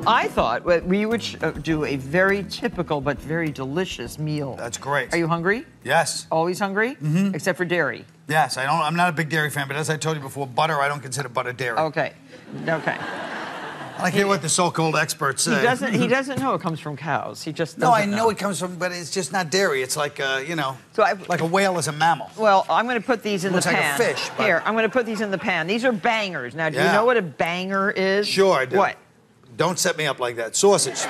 I thought we would do a very typical but very delicious meal. That's great. Are you hungry? Yes. Always hungry? Mm-hmm. Except for dairy. Yes, I'm not a big dairy fan, but as I told you before, butter, I don't consider butter dairy. Okay. Okay. I hear what the so-called experts say. He doesn't know it comes from cows. He just doesn't No, I know it comes from, but it's just not dairy. It's like, you know, so like a whale is a mammal. Well, I'm going to put these in the pan. Looks like a fish. But... Here, I'm going to put these in the pan. These are bangers. Now, do you know what a banger is? Sure, I do. What? Don't set me up like that. Sausage.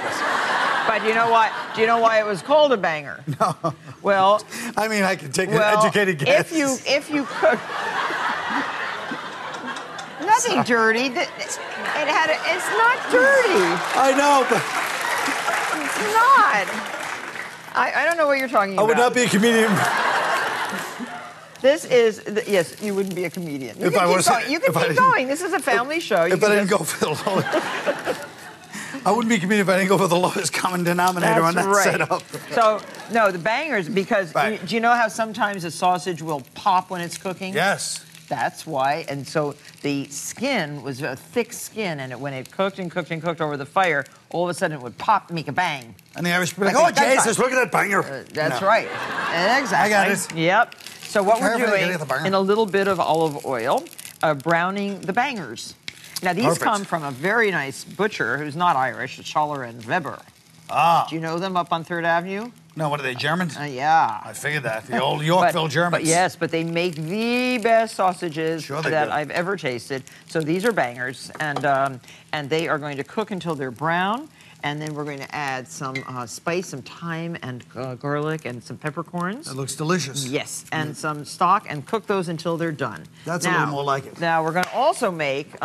But you know what? Do you know why it was called a banger? No. Well, I mean, I can take an educated guess. If you cook, nothing dirty. It's not dirty. I know, but it's not. I don't know what you're talking about. I would not be a comedian. This is yes, you wouldn't be a comedian. You can keep going. This is a family show. If I didn't go for the lowest. I wouldn't be a comedian if I didn't go for the lowest common denominator on that setup. So, no, the bangers, because do you know how sometimes a sausage will pop when it's cooking? Yes. That's why. And so the skin was a thick skin, and when it cooked and cooked and cooked over the fire, all of a sudden it would pop and make a bang. And the Irish would be like, oh, Jesus, look at that banger. That's right. Exactly. I got it. Yep. So what we're doing, in a little bit of olive oil, browning the bangers. Now, these come from a very nice butcher who's not Irish, Schaller and Weber. Ah. Do you know them up on 3rd Avenue? No, what are they, Germans? Yeah. I figured that. The old Yorkville Germans. But they make the best sausages that I've ever tasted. So these are bangers, and they are going to cook until they're brown. And then we're going to add some spice, some thyme and garlic and some peppercorns. It looks delicious. Yes, and some stock, and cook those until they're done. That's a little more like it. Now, we're going to also make,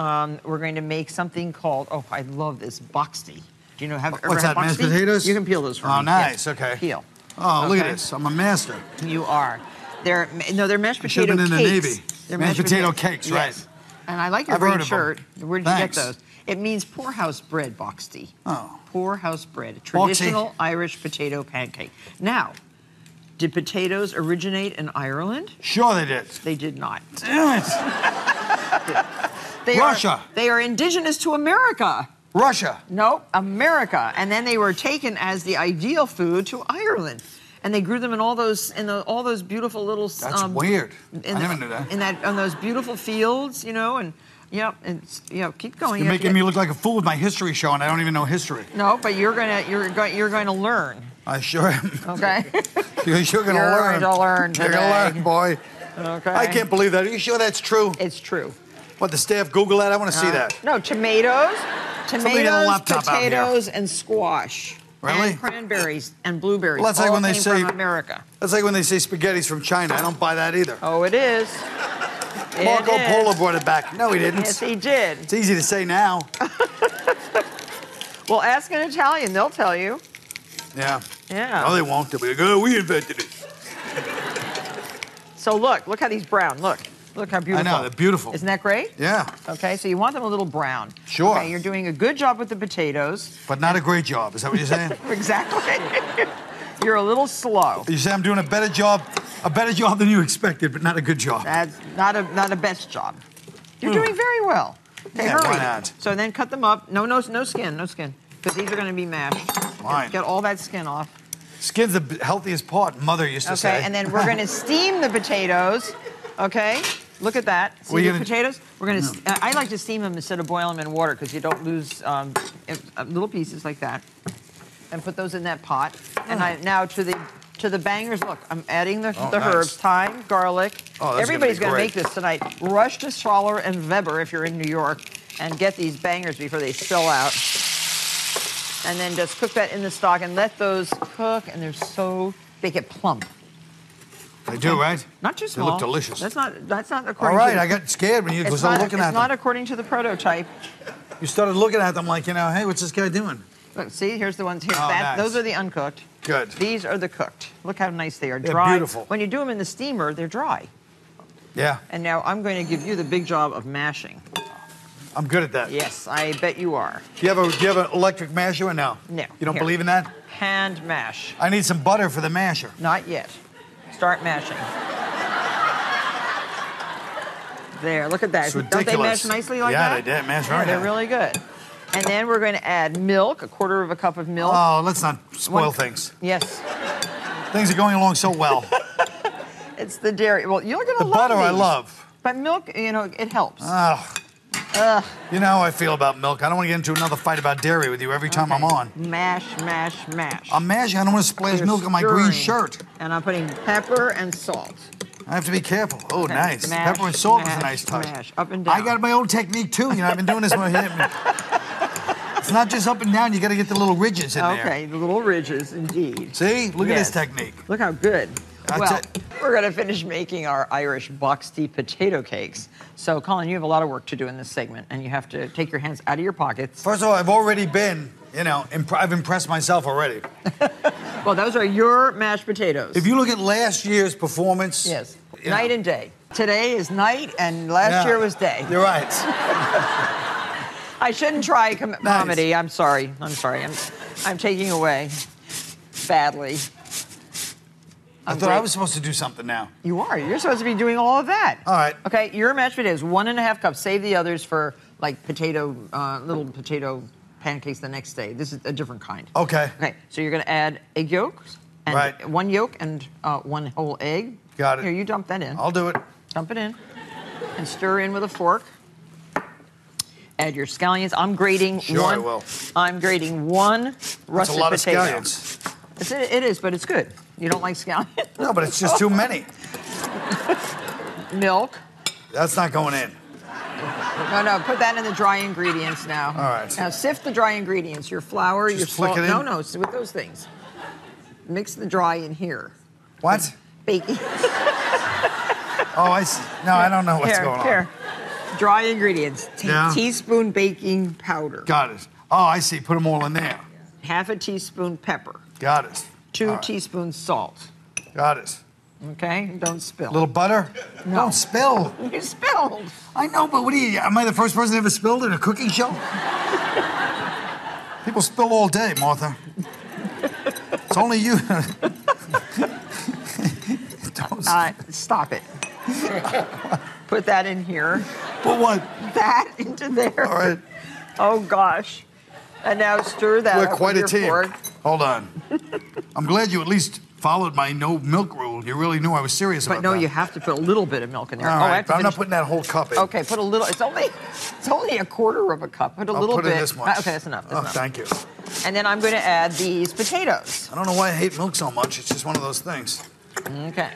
something called, oh, I love this, Boxty. Do you know, what's that, mashed potatoes? You can peel those for me. Oh, nice, yes. okay. Peel. Oh, look at this. I'm a master. You are. They're mashed potato cakes. Should have been in the Navy. They're mashed potato cakes, right. Yes. And I like your green shirt. Where did you get those? It means poorhouse bread, Boxty. Oh. Poorhouse bread, a traditional Irish potato pancake. Now, did potatoes originate in Ireland? Sure they did. They did not. Damn it. Russia. They are indigenous to America. Russia. No, America. And then they were taken as the ideal food to Ireland. And they grew them in all those beautiful little. That's weird. I never knew that. On those beautiful fields, you know, and. Yep, and keep going. You're making me look like a fool with my history show, and I don't even know history. No, but you're going to learn. I sure am. Okay. You're going to learn. You're going to learn today. You're going to learn, boy. Okay. I can't believe that. Are you sure that's true? It's true. What, the staff Google that? I want to see that. No, tomatoes, potatoes, and squash. Really? And cranberries and blueberries. Well, that's like when they say from America. That's like when they say spaghetti's from China. I don't buy that either. Oh, it is. Marco Polo brought it back. No, he didn't. Yes, he did. It's easy to say now. Well, ask an Italian. They'll tell you. Yeah. Yeah. No, they won't. They'll be like, oh, we invented it. So look how these brown. Look how beautiful. I know, they're beautiful. Isn't that great? Yeah. Okay, so you want them a little brown. Sure. Okay, you're doing a good job with the potatoes. But not a great job. Is that what you're saying? Exactly. You're a little slow. You say I'm doing a better job than you expected, but not a good job. That's not a best job. You're doing very well. Okay, yeah, hurry. Why not? So then cut them up. No skin, because these are going to be mashed. Fine. Get all that skin off. Skin's the healthiest part, Mother used to say. Okay, and then we're going to steam the potatoes. Okay, look at that. See the potatoes? We're going to. I like to steam them instead of boil them in water because you don't lose little pieces like that. And put those in that pot. And now to the bangers. Look, I'm adding the herbs, thyme, garlic. Oh, everybody's going to make this tonight. Rush to Schaller and Weber if you're in New York, and get these bangers before they spill out. And then just cook that in the stock and let those cook. And they get plump. They do, right? Not too small. They look delicious. That's not according. All right, I got scared when you started looking at them. It's not according to the prototype. You started looking at them like, hey, what's this guy doing? Look, see, here's the ones here. Nice. Those are the uncooked. Good. These are the cooked. Look how nice they are. They're dry. Beautiful. When you do them in the steamer, they're dry. Yeah. And now I'm going to give you the big job of mashing. I'm good at that. Yes, I bet you are. Do you have an electric masher or no? No. You don't believe in that? Hand mash. I need some butter for the masher. Not yet. Start mashing. There, look at that. It's Don't ridiculous. they mash nicely like that? Yeah, they did. Mash very They're really good. And then we're going to add milk, 1/4 cup of milk. Oh, let's not spoil things. Yes. Things are going along so well. It's the dairy. Well, you're going to love the butter these. I love. But milk, you know, it helps. You know how I feel about milk. I don't want to get into another fight about dairy with you every time I'm on. Mash, mash, mash. I'm mashing. I don't want to splash milk on my green shirt. And I'm putting pepper and salt. I have to be careful. Oh, Okay. nice. Mash, Pepper and salt is mash, a nice touch. Mash, up and down. I got my own technique, too. You know, I've been doing this when I hit me. It's not just up and down. You got to get the little ridges in there. Okay, the little ridges, indeed. See? Look at this technique. Look how good. Well, we're going to finish making our Irish Boxty potato cakes. So, Colin, you have a lot of work to do in this segment, and you have to take your hands out of your pockets. First of all, I've already been, you know, I've impressed myself already. Well, those are your mashed potatoes. If you look at last year's performance... Yes, night and day. Today is night, and last year was day. You're right. I shouldn't try comedy. I'm sorry. I'm taking away badly. I thought I was supposed to do something now. You are. You're supposed to be doing all of that. All right. Okay, your mashed potatoes, 1½ cups. Save the others for, like, little potato pancakes the next day. This is a different kind. Okay. Okay, so you're going to add egg yolks. And 1 yolk and 1 whole egg. Got it. Here, you dump that in. I'll do it. Dump it in. And stir in with a fork. Add your scallions. I'm grating I will. I'm grating 1 russet potato. That's a lot of scallions. It is, but it's good. You don't like scallions? No, but it's just too many. Milk. That's not going in. No, put that in the dry ingredients now. All right. Now sift the dry ingredients. Your flour, your salt. Flick it in? No, with those things. Mix the dry in here. What? Baking. Oh, I see. No, I don't know what's going on. Here. Dry ingredients. Teaspoon baking powder. Got it. Oh, I see. Put them all in there. 1/2 teaspoon pepper. Got it. 2 teaspoons salt. Got it. Okay? Don't spill. A little butter? No. Don't spill. You spilled. I know, but what do you... Am I the first person ever spilled in a cooking show? People spill all day, Martha. It's only you. Stop it. Put that in here. Put what? That into there. All right. Oh, gosh. And now stir that We're up quite with a team. your fork. Hold on. I'm glad you at least followed my no milk rule. You really knew I was serious about that. But no, you have to put a little bit of milk in there. All right, but I'm not putting that whole cup in. Okay, put a little. It's only 1/4 cup. Put a little put bit. in this much. Okay, that's enough. That's enough. Thank you. And then I'm going to add these potatoes. I don't know why I hate milk so much. It's just one of those things. Okay.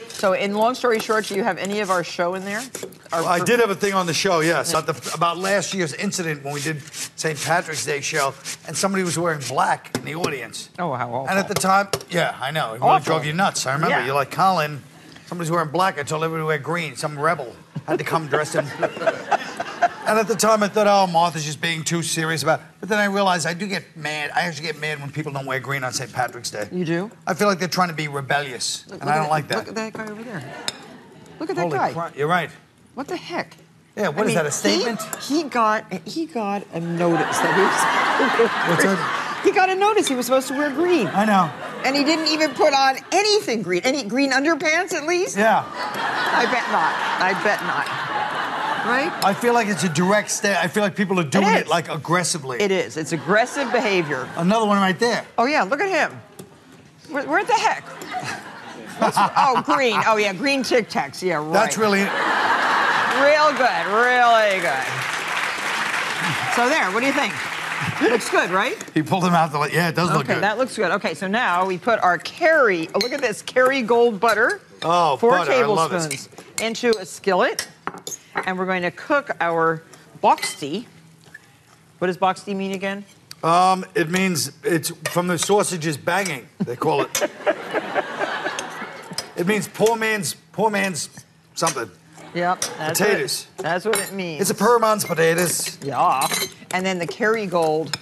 So, in long story short, do you have any of our show in there? Well, I did have a thing on the show, yes, about last year's incident when we did St. Patrick's Day show, and somebody was wearing black in the audience. Oh, how awful. And at the time, yeah, I know, it really drove you nuts. I remember, you're like, Colin, somebody's wearing black. I told everybody to wear green. Some rebel had to come dressed in... And at the time, I thought, oh, Martha's just being too serious about it. But then I realized I do get mad. I actually get mad when people don't wear green on St. Patrick's Day. You do? I feel like they're trying to be rebellious, and I don't like that. Look at that guy over there. Look at that Holy guy. crap, you're right. What the heck? Yeah, what is that, a statement? He got a notice that he was... What's that? He got a notice he was supposed to wear green. I know. And he didn't even put on anything green. Any green underpants, at least? Yeah. I bet not. I bet not. Right? I feel like it's a direct stay. I feel like people are doing it like aggressively. It is. It's aggressive behavior. Another one right there. Oh, yeah, look at him. Where the heck? Oh, green. Oh, yeah, green Tic Tacs. Yeah, right. That's really... Real good. Really good. So there, what do you think? Looks good, right? He pulled them out. Yeah, it does look good. Okay, that looks good. Okay, so now we put our Kerry... Oh, look at this. Kerry Gold butter. Oh, 4 butter. tablespoons I love it. into a skillet. And we're going to cook our Boxty. What does Boxty mean again? It means it's from the sausages banging, they call it. It means poor man's something. Yep. Potatoes. That's what it means. It's a poor man's potatoes. Yeah. And then the Kerry Gold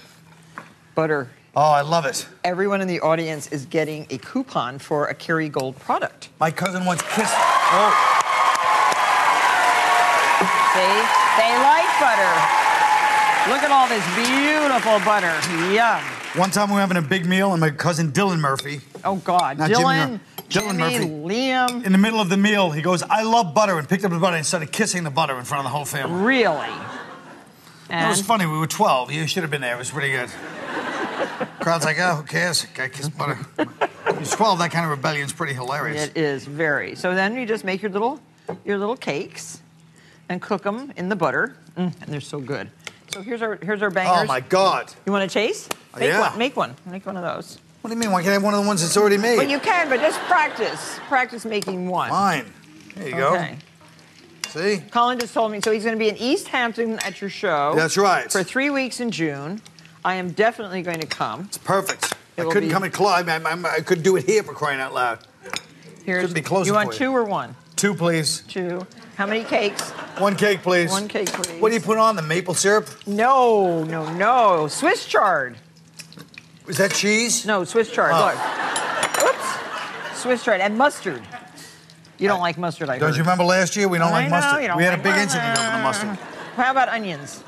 butter. Oh, I love it. Everyone in the audience is getting a coupon for a Kerry Gold product. My cousin once kissed... Oh. See? They like butter. Look at all this beautiful butter. Yum. One time we were having a big meal, and my cousin Dylan Murphy... Oh, God. Not Dylan Jimmy Murphy. Liam. In the middle of the meal, he goes, I love butter, and picked up the butter and started kissing the butter in front of the whole family. Really? And it was funny. We were 12. You should have been there. It was pretty good. Crowd's like, oh, who cares? Guy kissed butter. When you're 12, that kind of rebellion's pretty hilarious. It is very. So then you just make your little cakes and cook them in the butter. And they're so good. So here's our bangers. Oh, my God. You want to chase? Make one of those. What do you mean? Why can't I have one of the ones that's already made? Well, you can, but just practice. Practice making one. Fine. There you Okay. go. See? Colin just told me, so he's going to be in East Hampton at your show. That's right. For 3 weeks in June. I am definitely going to come. It's perfect. I couldn't come and climb. I couldn't do it here for crying out loud. Here's, couldn't be closer you want for 2 or 1? 2, please. 2. How many cakes? 1 cake, please. 1 cake, please. What do you put on? The maple syrup? No. Swiss chard. Is that cheese? No, Swiss chard. Oh. Look. Oops. Swiss chard and mustard. You don't like mustard, I heard. Don't you remember last year? We don't like mustard. You don't We had like a big incident over the mustard. How about onions?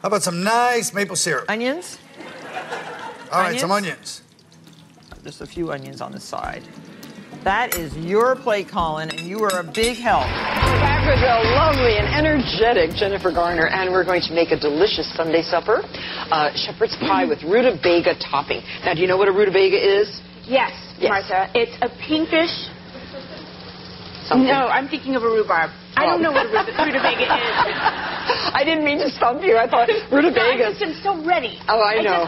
How about some nice maple syrup? Onions? All right, some onions. Just a few onions on the side. That is your plate, Colin, and you are a big help. Back with the lovely and energetic Jennifer Garner, and we're going to make a delicious Sunday supper, shepherd's pie with rutabaga topping. Now, do you know what a rutabaga is? Yes, Martha. It's a pinkish... Something. No, I'm thinking of a rhubarb. I don't know what a rutabaga is. I didn't mean to stump you. I thought rutabagas. I'm so ready. Oh, I know.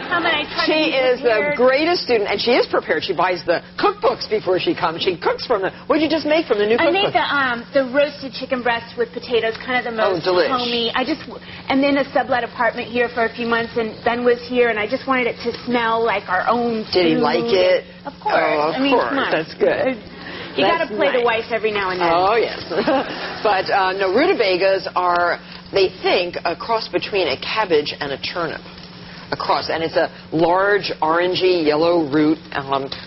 She is the greatest student, and she is prepared. She buys the cookbooks before she comes. She cooks from the... What did you just make from the new cookbook? I made the roasted chicken breast with potatoes, kind of the most homey. And then a sublet apartment here for a few months, and Ben was here, and I just wanted it to smell like our own food. Did he like it? Of course. Oh, of course. Come on. That's good. You got to play the wife every now and then. Oh, yes. But, no, rutabagas are, they think, a cross between a cabbage and a turnip. A cross. And it's a large, orangey, yellow root,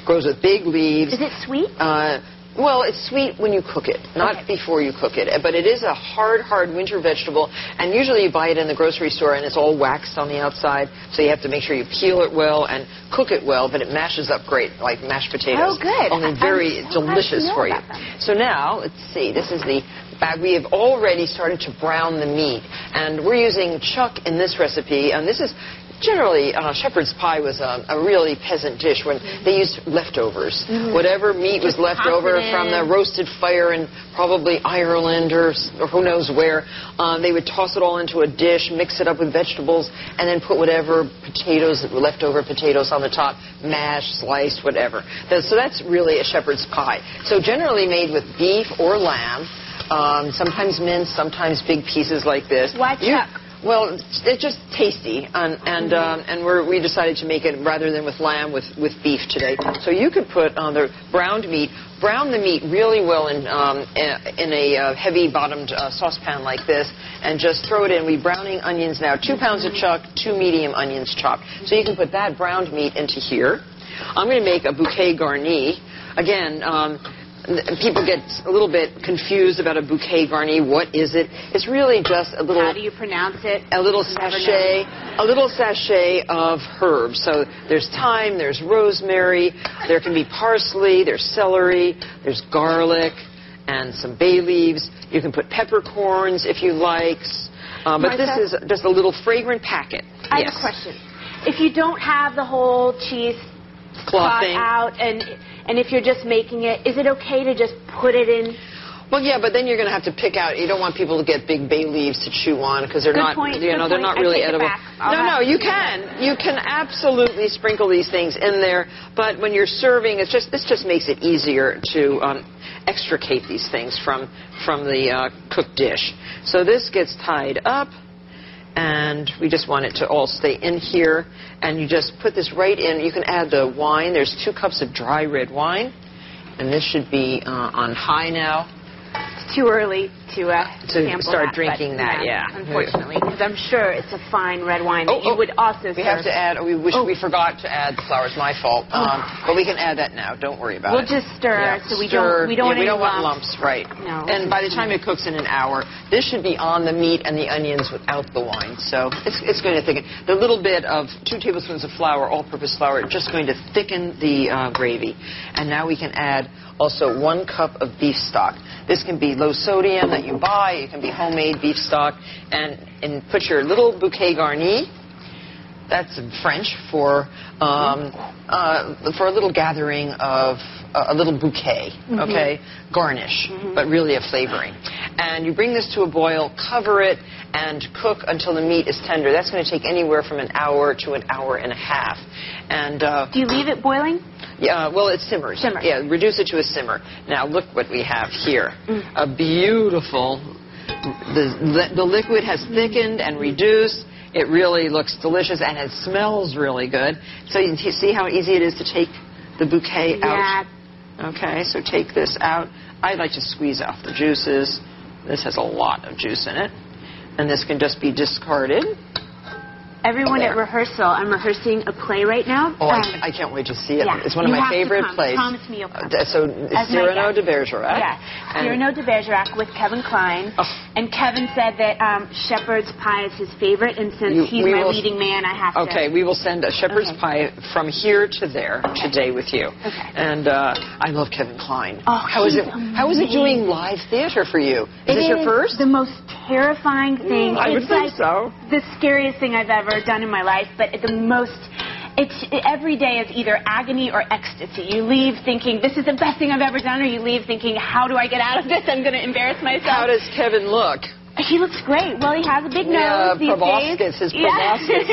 grows with big leaves. Is it sweet? Well, it's sweet when you cook it, not before you cook it. But it is a hard winter vegetable, and usually you buy it in the grocery store, and it's all waxed on the outside, so you have to make sure you peel it well and cook it well, but it mashes up great, like mashed potatoes. Oh, good. Only very delicious for you. So now, let's see, this is the bag. We have already started to brown the meat, and we're using chuck in this recipe, and this is... Generally, shepherd's pie was a really peasant dish when they used leftovers. Whatever meat was left over from the roasted fire in probably Ireland or who knows where, they would toss it all into a dish, mix it up with vegetables, and then put whatever potatoes, leftover potatoes on the top, mashed, sliced, whatever. So that's really a shepherd's pie. So generally made with beef or lamb, sometimes minced, sometimes big pieces like this. Why chuck? Well, it's just tasty, and we decided to make it rather than with lamb, with beef today. So you could put on the browned meat, brown the meat really well in a heavy-bottomed saucepan like this, and just throw it in. We're browning onions now, 2 pounds of chuck, 2 medium onions chopped. So you can put that browned meat into here. I'm going to make a bouquet garni. Again, people get a little bit confused about a bouquet garni. What is it? It's really just a little... How do you pronounce it? A little sachet of herbs. So there's thyme, there's rosemary, there can be parsley, there's celery, there's garlic, and some bay leaves. You can put peppercorns if you like. But this is just a little fragrant packet. I have a question. If you don't have the whole cheese cloth out, and if you're just making it, is it okay to just put it in? Well, yeah, but then you're going to have to pick out. You don't want people to get big bay leaves to chew on because they're not, they're not really edible. No, you can absolutely sprinkle these things in there. But when you're serving, this just makes it easier to extricate these things from the cooked dish. So this gets tied up. And we just want it to all stay in here. And you just put this right in. You can add the wine. There's 2 cups of dry red wine. And this should be on high now. It's too early to start drinking that, yeah. Unfortunately, because I'm sure it's a fine red wine that you would also serve. We have to add, we forgot to add the flour. It's my fault. But we can add that now. Don't worry about it. We'll just stir so we don't want lumps. Right. No. And by the time it cooks in an hour, this should be on the meat and the onions without the wine. So it's going to thicken. The little bit of 2 tablespoons of flour, all-purpose flour, just going to thicken the gravy. And now we can add also 1 cup of beef stock. This can be low sodium that you buy. It can be homemade beef stock, and put your little bouquet garni. That's French for a little gathering of a little bouquet, okay, garnish, but really a flavoring. And you bring this to a boil, cover it, and cook until the meat is tender. That's going to take anywhere from an hour to an hour and a half. And do you leave it boiling? Yeah, well, it simmers. Simmer. Yeah, reduce it to a simmer. Now look what we have here. A beautiful. The liquid has thickened and reduced. It really looks delicious, and it smells really good. So you see how easy it is to take the bouquet out? Yeah. Okay, so take this out. I like to squeeze off the juices. This has a lot of juice in it. And this can just be discarded. Everyone at rehearsal, I'm rehearsing a play right now. Oh, I can't wait to see it. Yeah, it's one of my favorite plays. Promise me you'll come. So, Cyrano de Bergerac. Yeah, Cyrano de Bergerac with Kevin Kline. Oh. And Kevin said that shepherd's pie is his favorite, and since he's my leading man, I have to. Okay, we will send a shepherd's pie from here to there today with you. Okay. And I love Kevin Kline. Oh, how is it doing live theater for you? Is this your first? The most terrifying thing. I would think so. The scariest thing I've ever done in my life, but every day is either agony or ecstasy. You leave thinking, this is the best thing I've ever done, or you leave thinking, how do I get out of this? I'm going to embarrass myself. How does Kevin look? He looks great. Well, he has a big nose these days. His proboscis.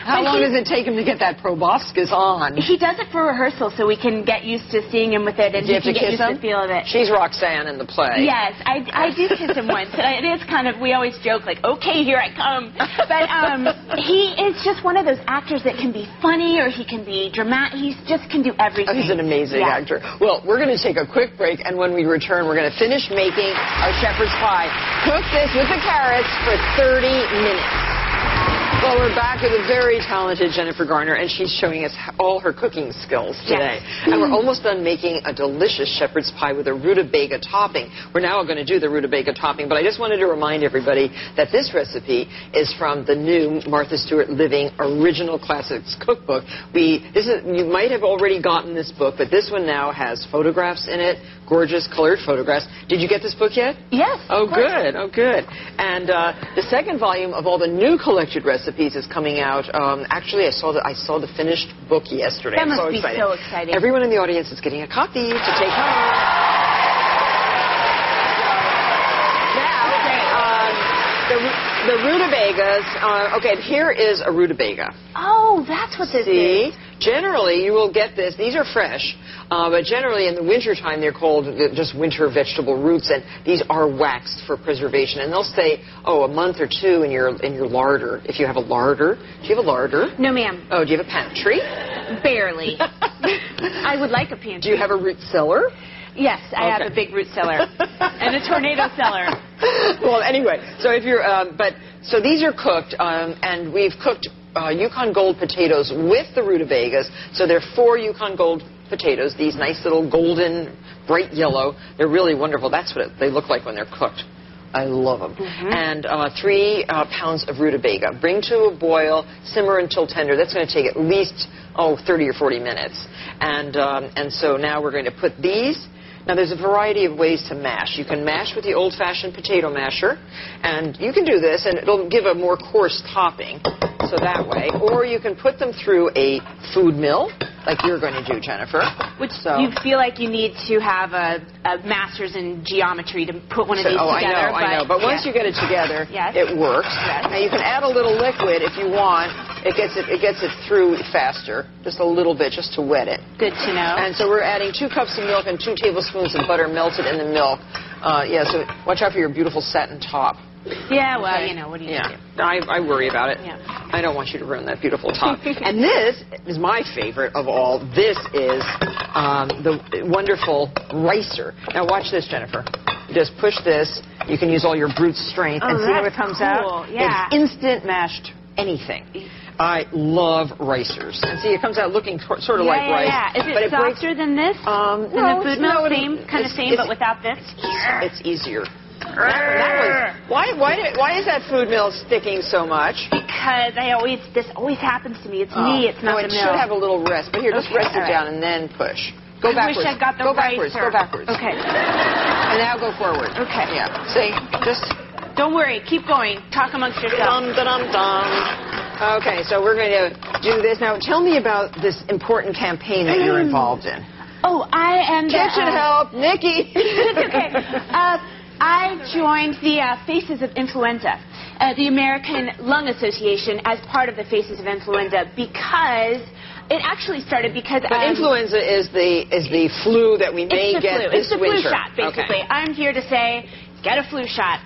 How long does it take him to get that proboscis on? He does it for rehearsal, so we can get used to seeing him with it, and he can get used to the feel of it. She's Roxanne in the play. Yes, I do kiss him once. It is kind of, we always joke, like, okay, here I come. But he is just one of those actors that can be funny, or he can be dramatic. He just can do everything. Oh, he's an amazing actor. Well, we're going to take a quick break, and when we return, we're going to finish making our shepherd's pie. Cook this with the carrots for 30 minutes. Well, we're back with a very talented Jennifer Garner, and she's showing us all her cooking skills today. Yes. And we're almost done making a delicious shepherd's pie with a rutabaga topping. We're now going to do the rutabaga topping, but I just wanted to remind everybody that this recipe is from the new Martha Stewart Living Original Classics Cookbook. You might have already gotten this book, but this one now has photographs in it, gorgeous colored photographs. Did you get this book yet? Yes. Oh, good. Oh, good. And the second volume of all the new collected recipes is coming out. Actually, I saw the finished book yesterday. That must be so exciting. Everyone in the audience is getting a copy to take home. Now, the rutabagas. Okay, here is a rutabaga. Oh, that's what this is. Generally, you will get this. These are fresh, but generally in the wintertime they're called just winter vegetable roots, and these are waxed for preservation. And they'll stay, a month or two in your larder. If you have a larder. Do you have a larder? No, ma'am. Oh, do you have a pantry? Barely. I would like a pantry. Do you have a root cellar? Yes, I have a big root cellar and a tornado cellar. Well, anyway, so if you're, so these are cooked, and we've cooked Yukon Gold potatoes with the rutabagas. So they're 4 Yukon Gold potatoes, these nice little golden, bright yellow. They're really wonderful. That's what they look like when they're cooked. I love them. And 3 pounds of rutabaga. Bring to a boil, simmer until tender. That's going to take at least 30 or 40 minutes. And so now we're going to put these. Now, there's a variety of ways to mash. You can mash with the old-fashioned potato masher, and you can do this, and it'll give a more coarse topping, so that way. Or you can put them through a food mill, like you're going to do, Jennifer. You feel like you need to have a master's in geometry to put one of these together. I know. But once you get it together, it works. Yes. Now, you can add a little liquid if you want. It gets it through faster, just a little bit, just to wet it. Good to know. And so we're adding 2 cups of milk and 2 tablespoons of butter melted in the milk. So watch out for your beautiful satin top. Yeah, well, what do you do? I worry about it. Yeah. I don't want you to ruin that beautiful top. And this is my favorite of all. This is the wonderful ricer. Now watch this, Jennifer. You just push this. You can use all your brute strength. And see how it comes out? Yeah. It's instant mashed anything. I love ricers. And see, it comes out looking sort of like rice. Yeah. Is it softer than this? In the food mill? Same, but without this? It's easier. Why is that food mill sticking so much? Because this always happens to me. It's me, it's not the mill. It should have a little rest, but here, just rest it down and then push. Go backwards. I wish I got the Go backwards. Okay. And now go forward. Okay. Yeah. See, just... Don't worry. Keep going. Talk amongst yourselves. Okay, so we're going to do this. Now, tell me about this important campaign that you're involved in. Oh, I am the... Kitchen help, Nikki. It's okay. I joined the Faces of Influenza, the American Lung Association, as part of the Faces of Influenza, because it actually started because... But influenza is the flu that we may get this winter. It's the flu shot, basically. Okay. I'm here to say, get a flu shot.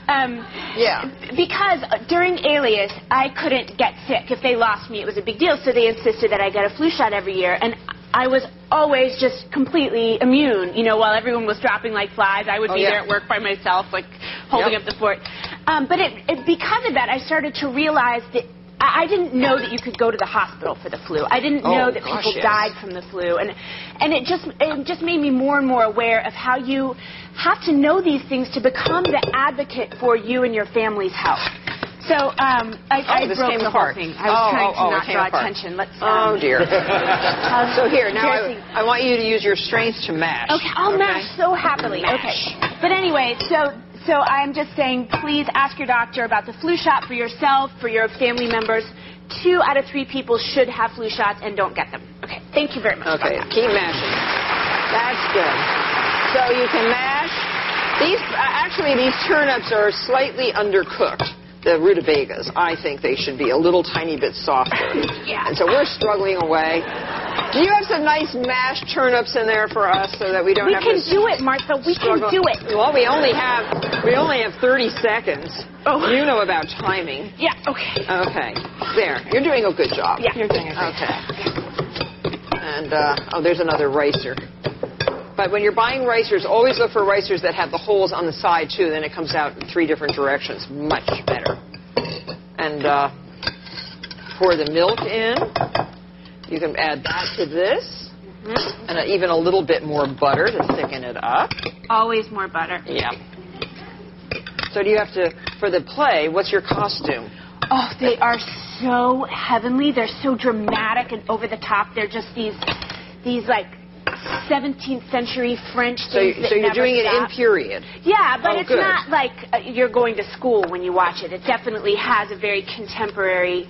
Yeah. Because during Alias, I couldn't get sick. If they lost me, it was a big deal, so they insisted that I get a flu shot every year, and I was always just completely immune. You know, while everyone was dropping like flies, I would be there at work by myself, like holding up the fort. But because of that, I started to realize that I didn't know that you could go to the hospital for the flu. I didn't know that people died from the flu, and it just made me more and more aware of how you have to know these things to become the advocate for you and your family's health. So I broke the whole thing. I was trying to not draw attention. Let's. Oh dear. So here now, I want you to use your strength to mash. Okay, I'll mash so happily. Mash. Okay, but anyway, so I'm just saying, please ask your doctor about the flu shot for yourself, for your family members. 2 out of 3 people should have flu shots and don't get them. Okay, thank you very much. Okay, keep mashing. That's good. So you can mash. Actually, these turnips are slightly undercooked. The rutabagas, I think they should be a little tiny bit softer. Yeah. And so we're struggling away. Do you have some nice mashed turnips in there for us so that we don't have to... We can do it, Martha. We can do it. Well, we only have 30 seconds. Oh. You know about timing. Yeah, okay. Okay. There. You're doing a good job. Yeah, you're doing a good job. And, there's another ricer. But when you're buying ricers, always look for ricers that have the holes on the side, too. Then it comes out in 3 different directions. Much better. And pour the milk in. You can add that to this. And even a little bit more butter to thicken it up. Always more butter. Yeah. So do you have to, for the play, what's your costume? Oh, they are so heavenly. They're so dramatic and over the top. They're just these like 17th century French things so you're doing it in period? Yeah, but it's not like you're going to school when you watch it. It definitely has a very contemporary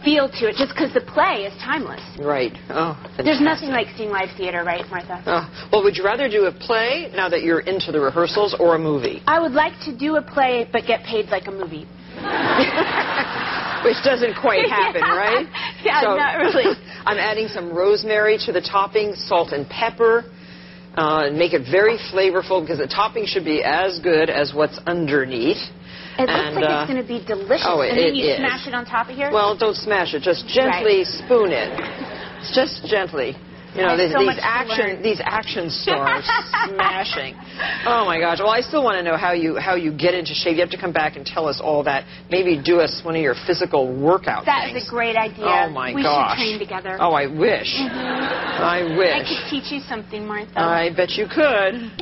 feel to it, just because the play is timeless. Right. Oh, fantastic. There's nothing like seeing live theater, right, Martha? Well, would you rather do a play now that you're into the rehearsals or a movie? I would like to do a play but get paid like a movie. Which doesn't quite happen, right? Yeah, so, not really. I'm adding some rosemary to the topping, salt and pepper, and make it very flavorful because the topping should be as good as what's underneath. It looks like it's going to be delicious. Oh, and then you smash it on top of here? Well, don't smash it. Just gently spoon it. Just gently. You know, these action stars smashing. Oh my gosh! Well, I still want to know how you get into shape. You have to come back and tell us all that. Maybe do us one of your physical workout things. That is a great idea. Oh my gosh! We should train together. Oh, I wish. I wish. I could teach you something, Martha. I bet you could.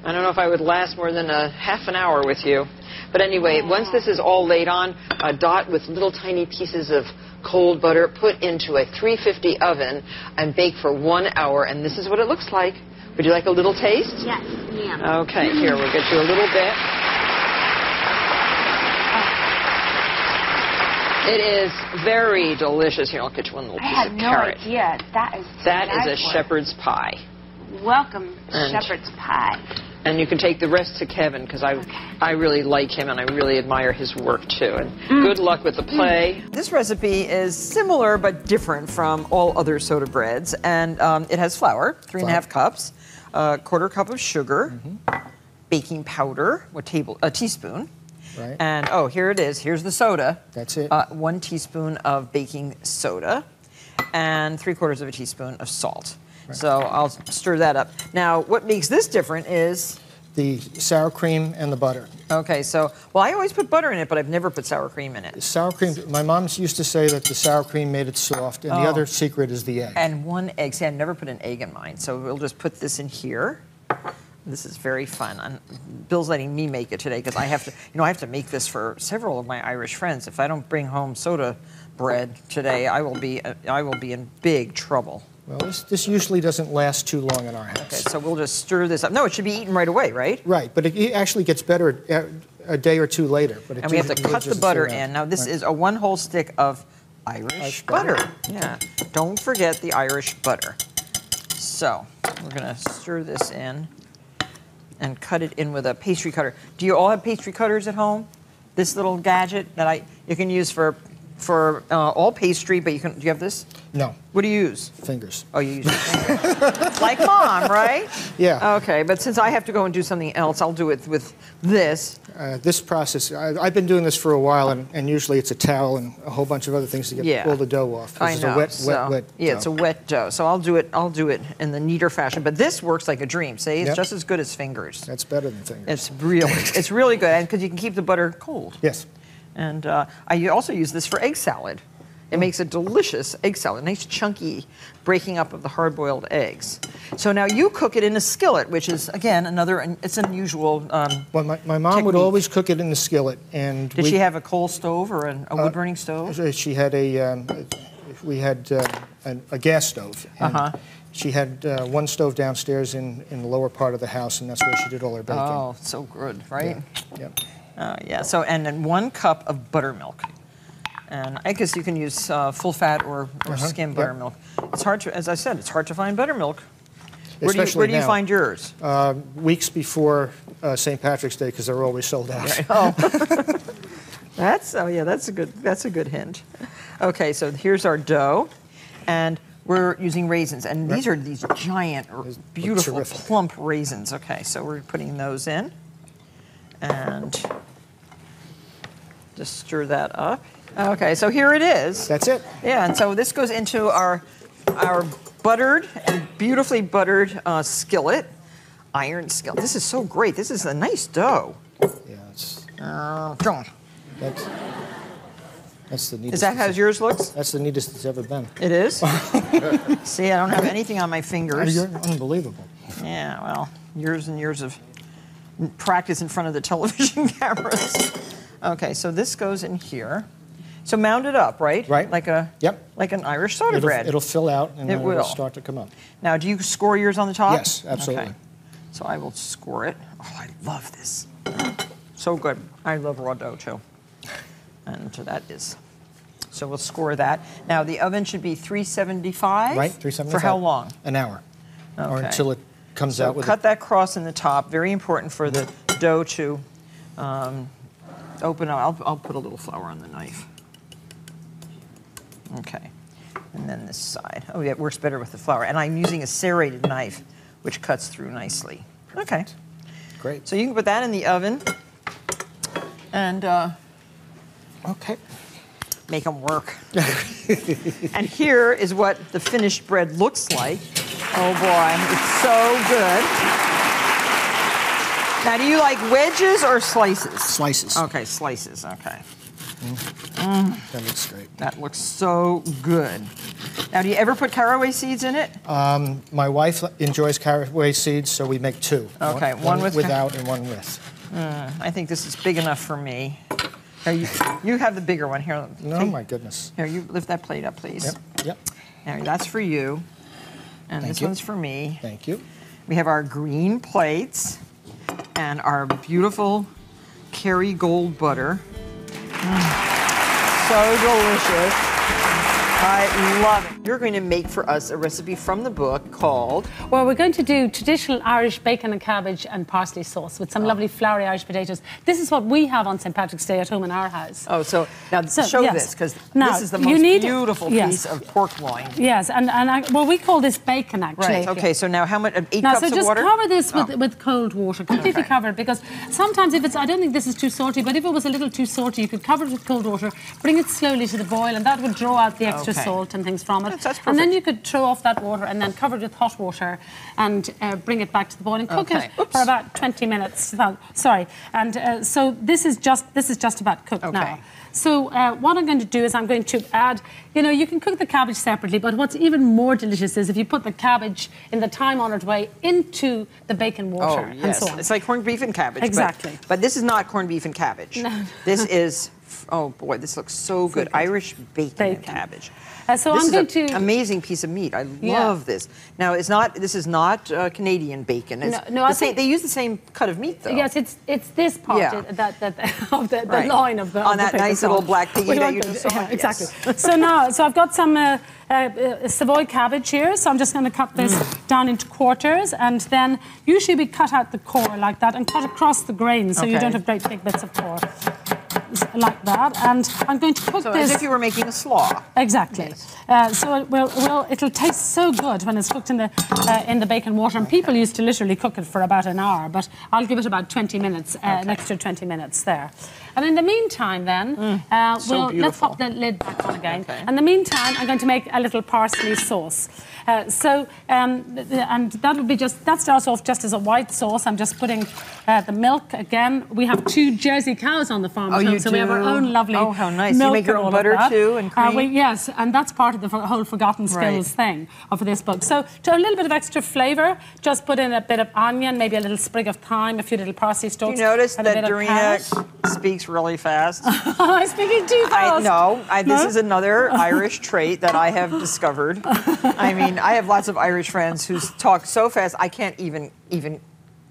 I don't know if I would last more than a half an hour with you. But anyway, once this is all laid on, dot with little tiny pieces of cold butter, put into a 350 oven, and bake for 1 hour. And this is what it looks like. Would you like a little taste? Yes, ma'am. Okay, here, we'll get you a little bit. It is very delicious. Here, I'll get you one little piece of carrot. I had no idea. That is a shepherd's pie. Welcome, shepherd's pie. And you can take the rest to Kevin, because I really like him and I really admire his work, too. And good luck with the play. This recipe is similar but different from all other soda breads. And it has flour, 3½ cups, a 1/4 cup of sugar, baking powder, a teaspoon. Right. And, here it is. Here's the soda. That's it. 1 teaspoon of baking soda and 3/4 of a teaspoon of salt. So I'll stir that up. Now, what makes this different is... the sour cream and the butter. Okay, so, well, I always put butter in it, but I've never put sour cream in it. Sour cream, my mom used to say that the sour cream made it soft, and the other secret is the egg. And 1 egg. See, I've never put an egg in mine, so we'll just put this in here. This is very fun. Bill's letting me make it today because I have to, I have to make this for several of my Irish friends. If I don't bring home soda bread today, I will be in big trouble. Well, this usually doesn't last too long in our house. Okay, so we'll just stir this up. No, it should be eaten right away, right? Right, but it actually gets better a day or two later. But and we have to cut the butter in. Now, this is a 1 whole stick of Irish butter. Yeah, don't forget the Irish butter. So we're going to stir this in and cut it in with a pastry cutter. Do you all have pastry cutters at home? This little gadget that you can use for all pastry, but do you have this? No. What do you use? Fingers. Oh, you use your fingers. Like Mom, right? Yeah. Okay, but since I have to go and do something else, I'll do it with this. This process, I've been doing this for a while, and usually it's a towel and a whole bunch of other things to get all the dough off. I know. It's a wet dough. Yeah, it's a wet dough. So I'll do it in the neater fashion. But this works like a dream. See, it's just as good as fingers. That's better than fingers. It's really good, and because you can keep the butter cold. Yes. And I also use this for egg salad. It makes a delicious egg salad, nice chunky breaking up of the hard-boiled eggs. So now you cook it in a skillet, which is, again, it's unusual Well, my mom would always cook it in the skillet. And Did she have a coal stove or a wood-burning stove? She had we had a gas stove. And she had one stove downstairs in the lower part of the house, and that's where she did all her baking. Oh, so good, right? Yeah. Yeah. So, and then 1 cup of buttermilk. And I guess you can use full fat or skim buttermilk. It's hard to, as I said, it's hard to find buttermilk. Where do you find yours? Weeks before St. Patrick's Day, because they're always sold out. Right. Oh. That's a good hint. Okay, so here's our dough, and we're using raisins, and these are these giant, beautiful, plump raisins. Okay, so we're putting those in, and just stir that up. Okay, so here it is. That's it. Yeah, and so this goes into our buttered and beautifully buttered skillet, iron skillet. This is so great. This is a nice dough. Yeah, it's... That's the neatest. Is that how yours looks? That's the neatest it's ever been. It is? See, I don't have anything on my fingers. You're unbelievable. Yeah, well, years and years of practice in front of the television cameras. Okay, so this goes in here. So mound it up, right? Right. Like an Irish soda bread. It'll fill out and then it'll start to come up. Now, do you score yours on the top? Yes, absolutely. Okay. So I will score it. Oh, I love this. So good. I love raw dough too. And that is. So we'll score that. Now the oven should be 375. Right, 375. For how long? An hour. Okay. Or until it comes out with cut that cross in the top. Very important for the dough to open up. I'll put a little flour on the knife. Okay. And then this side. Oh, yeah, it works better with the flour. And I'm using a serrated knife, which cuts through nicely. Perfect. Okay. Great. So you can put that in the oven. And okay. Make them work. And here is what the finished bread looks like. Oh boy, it's so good. Now, do you like wedges or slices? Slices. Okay, slices, okay. That looks great. That looks so good. Now, do you ever put caraway seeds in it? My wife enjoys caraway seeds, so we make 2. Okay, one without and one with. I think this is big enough for me. Here, you have the bigger one here. No, my goodness. Here, you lift that plate up, please. Yep. Now, that's for you. And this one's for me. Thank you. We have our green plates and our beautiful Kerrygold butter. So delicious. I love it. You're going to make for us a recipe from the book called... Well, we're going to do traditional Irish bacon and cabbage and parsley sauce with some lovely floury Irish potatoes. This is what we have on St. Patrick's Day at home in our house. Oh, so now show this, because this is the most beautiful piece of pork loin. Yes, well, we call this bacon, actually. Right, okay, so now how much, 8 now, cups of so just water? cover this with cold water, completely cover it, because sometimes if it's, I don't think this is too salty, but if it was a little too salty, you could cover it with cold water, bring it slowly to the boil, and that would draw out the extra salt and things from it. That's perfect. And then you could throw off that water and then cover it with hot water and bring it back to the boil and cook it for about 20 minutes. Sorry. And so this is just about cooked now. So what I'm going to do is I'm going to add, you can cook the cabbage separately, but what's even more delicious is if you put the cabbage in the time-honoured way into the bacon water and so on. It's like corned beef and cabbage. Exactly. But this is not corned beef and cabbage. No. This is Oh boy, this looks so good. Irish bacon and cabbage. So this I'm going is to an amazing piece of meat. I love this. Now, this is not Canadian bacon. No, I think they use the same cut of meat, though. Yes, it's this part of the line of the on that nice little black piggy that you just saw. Yeah, exactly. So I've got some Savoy cabbage here. So I'm just going to cut this down into quarters, and then usually we cut out the core like that and cut across the grain, so you don't have great big bits of core. Like that, and I'm going to cook this as if you were making a slaw. Exactly. Yes. So it'll taste so good when it's cooked in the bacon water. And people used to literally cook it for about an hour, but I'll give it about 20 minutes, an extra 20 minutes there. And in the meantime, then let's pop the lid back on again. Okay. In the meantime, I'm going to make a little parsley sauce. And that would be that starts off just as a white sauce. I'm just putting the milk again. We have 2 Jersey cows on the farm, so we have our own lovely milk. Oh, how nice! You make your own butter too, and cream. Yes, and that's part of the whole forgotten skills thing of this book. So to a little bit of extra flavour, just put in a bit of onion, maybe a little sprig of thyme, a few little parsley stalks. You notice that Darina speaks really fast? I'm speaking too fast. This is another Irish trait that I have discovered. I mean, I have lots of Irish friends who talk so fast I can't even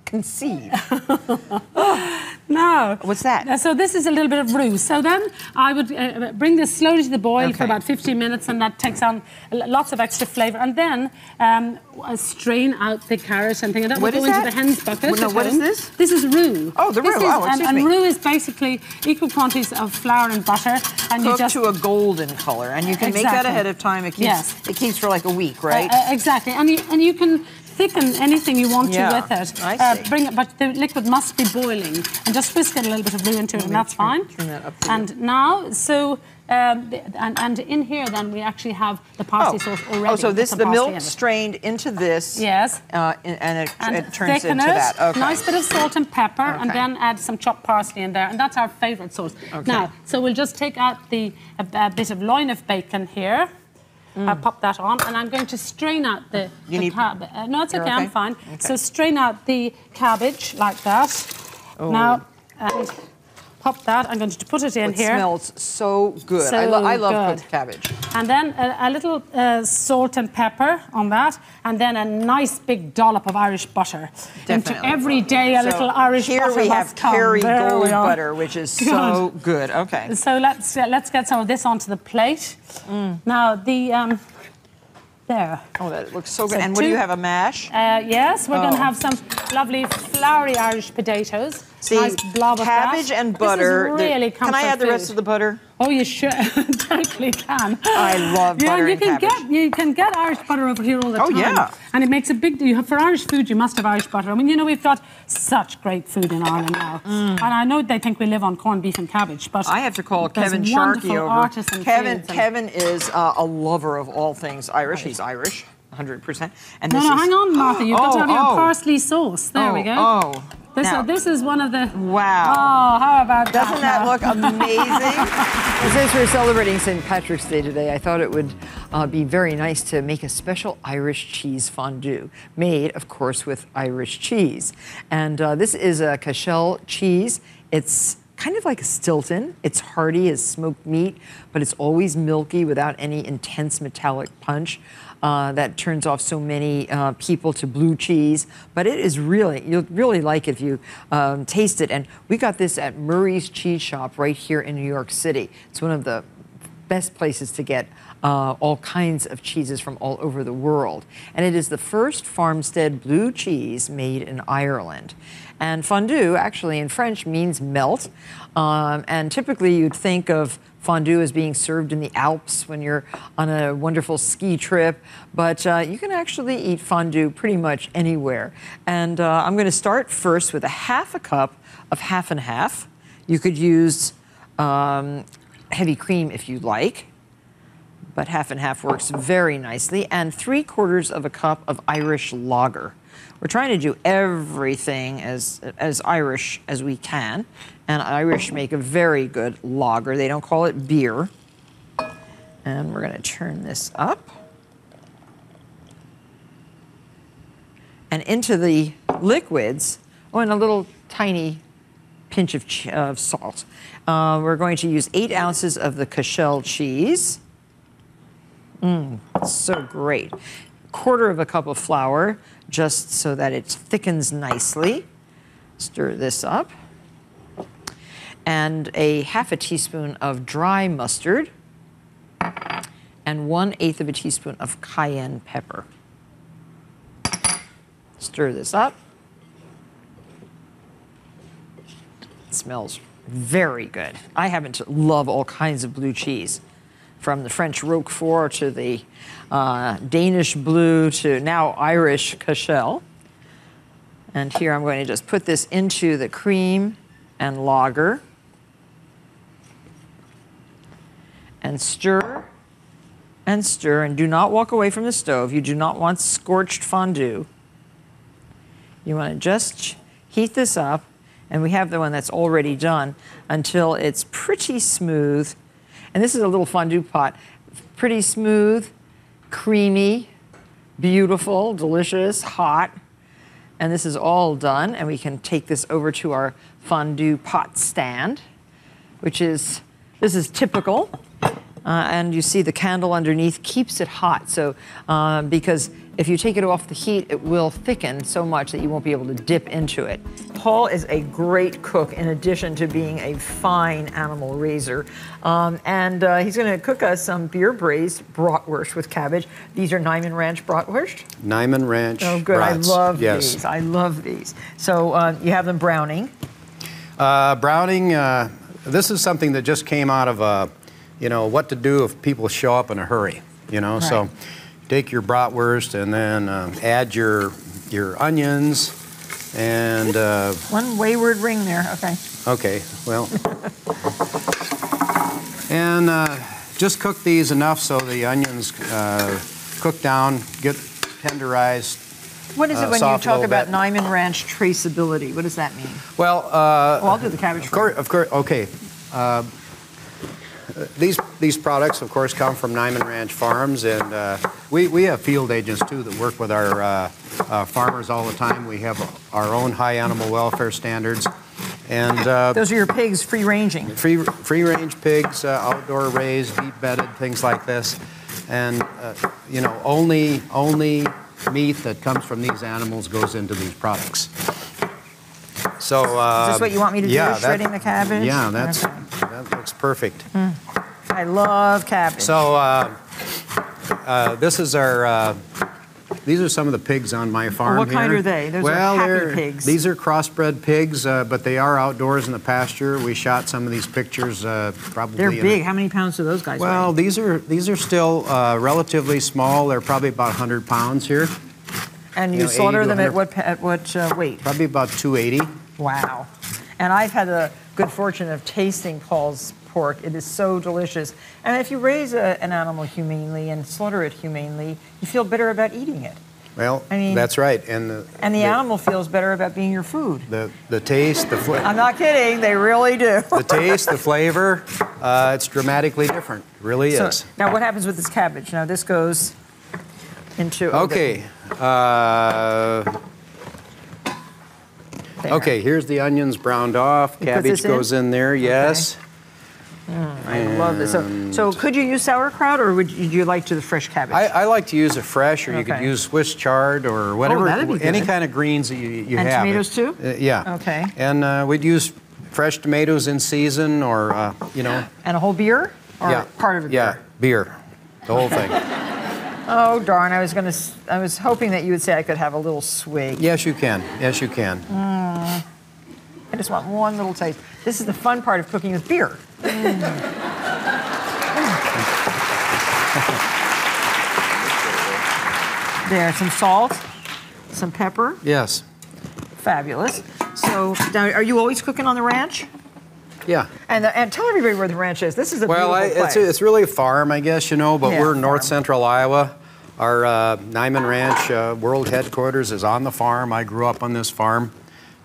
conceive. No. What's that? So this is a little bit of roux. So then I would bring this slowly to the boil for about 15 minutes, and that takes on lots of extra flavour. And then strain out the carrot and things. And that will go into the hen's bucket. No, what is this? This is roux. Oh, the roux. Excuse me. And roux is basically equal quantities of flour and butter. And cooked to a golden colour. And you can make that ahead of time. It keeps for like a week, right? Exactly. And you can thicken anything you want to with it. I see. But the liquid must be boiling, and just whisk a little bit of roux into it, and that's fine. Turn that up and now, and in here then we actually have the parsley sauce already. Oh, so the milk strained into this. Yes. And it turns into that. Okay. Nice bit of salt and pepper, and then add some chopped parsley in there, and that's our favourite sauce. Okay. Now, so we'll just take out a bit of loin of bacon here. I'll pop that on, and I'm going to strain out the cabbage. No, it's okay, I'm fine. Okay. So strain out the cabbage like that. Oh. Now, and pop that. I'm going to put it in here. It smells so good. I love cooked cabbage. And then a little salt and pepper on that, and then a nice big dollop of Irish butter. Definitely. Into every day a little Irish butter. Here we have Kerrygold butter, which is so good. Okay. So let's get some of this onto the plate. Now there. Oh, that looks so good. So and what do you have, a mash? Yes, we're going to have some lovely floury Irish potatoes. See, nice blob of cabbage and butter. This is really can I add the rest of the butter? Oh, you should. Totally can. I love butter and cabbage. You can get Irish butter over here all the time. Oh, yeah. And it makes a big deal. For Irish food, you must have Irish butter. I mean, we've got such great food in Ireland now. And I know they think we live on corned beef and cabbage, but I have to call Kevin Sharkey over. Kevin is a lover of all things Irish. He's Irish. 100%. And no, hang on, Martha. You've got to have your parsley sauce. There we go. This is one of the... Wow. Oh, how about that? Doesn't that look amazing? Since we're celebrating St. Patrick's Day today, I thought it would be very nice to make a special Irish cheese fondue, made, of course, with Irish cheese. And this is a Cashel cheese. It's kind of like a Stilton. It's hearty as smoked meat, but it's always milky without any intense metallic punch. That turns off so many people to blue cheese. But it is really, you'll really like it if you taste it. And we got this at Murray's Cheese Shop right here in New York City. It's one of the best places to get all kinds of cheeses from all over the world. And it is the first farmstead blue cheese made in Ireland. And fondue, actually in French, means melt. And typically you'd think of fondue as being served in the Alps when you're on a wonderful ski trip, but you can actually eat fondue pretty much anywhere. And I'm going to start first with half a cup of half and half. You could use heavy cream if you like, but half and half works very nicely. And 3/4 of a cup of Irish lager. We're trying to do everything as Irish as we can. And Irish make a very good lager. They don't call it beer. And we're going to turn this up. And into the liquids, and a little tiny pinch of salt. We're going to use 8 ounces of the Cashel cheese. So great. 1/4 cup of flour, just so that it thickens nicely. Stir this up. And a 1/2 teaspoon of dry mustard. And 1/8 teaspoon of cayenne pepper. Stir this up. It smells very good. I happen to love all kinds of blue cheese, from the French Roquefort to the Danish blue to now Irish Cashel. And here I'm going to just put this into the cream and lager and stir and stir, and do not walk away from the stove. You do not want scorched fondue. You want to just heat this up, and we have the one that's already done, until it's pretty smooth. And this is a little fondue pot. Pretty smooth, creamy, beautiful, delicious, hot. And this is all done, and we can take this over to our fondue pot stand, which is, this is typical. And you see the candle underneath keeps it hot. So, because if you take it off the heat, it will thicken so much that you won't be able to dip into it. Paul is a great cook in addition to being a fine animal raiser. He's going to cook us some beer braised bratwurst with cabbage. These are Niman Ranch bratwurst? Niman Ranch. Oh, good. Brats. I love yes. these. I love these. So you have them browning. Browning, this is something that just came out of what to do if people show up in a hurry, Right. So take your bratwurst and then add your onions and... One wayward ring there, okay. Okay, well... and just cook these enough so the onions cook down, get tenderized. What is it when you talk about Niman Ranch traceability? What does that mean? Well, I'll do the cabbage for you. Of course, okay. These products, of course, come from Niman Ranch Farms, and we have field agents, too, that work with our farmers all the time. We have our own high animal welfare standards. And those are your pigs, free-ranging? Free-range pigs, outdoor raised, deep-bedded, things like this. And, only meat that comes from these animals goes into these products. So, is this what you want me to do, shredding the cabbage? Yeah, that looks perfect. I love cabbage. So this is our, these are some of the pigs on my farm What kind here. are they? Those are happy pigs. These are crossbred pigs, but they are outdoors in the pasture. We shot some of these pictures probably. They're big. How many pounds do those guys weigh? Well, these are still relatively small. They're probably about 100 pounds here. And you slaughter them at what weight? Probably about 280. Wow. And I've had the good fortune of tasting Paul's pork. It is so delicious. And if you raise an animal humanely and slaughter it humanely, you feel better about eating it. Well, I mean, that's right. And the animal feels better about being your food. The taste, the flavor. I'm not kidding. They really do. The taste, the flavor, it's dramatically different. It really is. Now, what happens with this cabbage? Now, this goes into... Okay. Okay, here's the onions browned off. Cabbage goes in there, yes. I love this. So could you use sauerkraut, or would you like the fresh cabbage? I like to use it fresh, or you could use Swiss chard or whatever, any kind of greens that you have. And tomatoes too? Yeah. Okay. And we'd use fresh tomatoes in season, or And a whole beer, or part of a beer? Yeah, beer, the whole thing. Oh darn! I was hoping that you would say I could have a little swig. Yes, you can. Yes, you can. I just want one little taste. This is the fun part of cooking with beer. There, some salt, some pepper. Yes. Fabulous. So, now, are you always cooking on the ranch? Yeah. And tell everybody where the ranch is. This is a beautiful place. It's really a farm, I guess, but we're in north central Iowa. Our Niman Ranch world headquarters is on the farm. I grew up on this farm.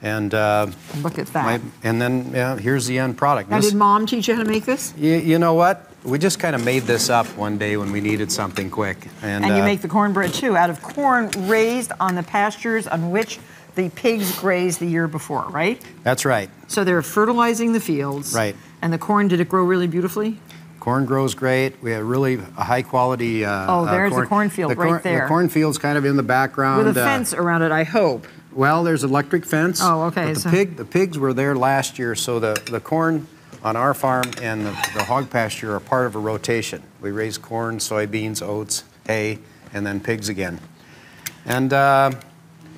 And look at that. And then here's the end product. Now, did Mom teach you how to make this? You know what? We just kind of made this up one day when we needed something quick. And you make the cornbread too, out of corn raised on the pastures on which the pigs grazed the year before, right? That's right. So they're fertilizing the fields. Right. And the corn, did it grow really beautifully? Corn grows great. We have really a high quality there's corn. the cornfield right there. The cornfield's kind of in the background. With a fence around it, I hope. Well, there's electric fence. Oh, okay. But the pigs were there last year, so the corn on our farm and the hog pasture are part of a rotation. We raise corn, soybeans, oats, hay, and then pigs again. And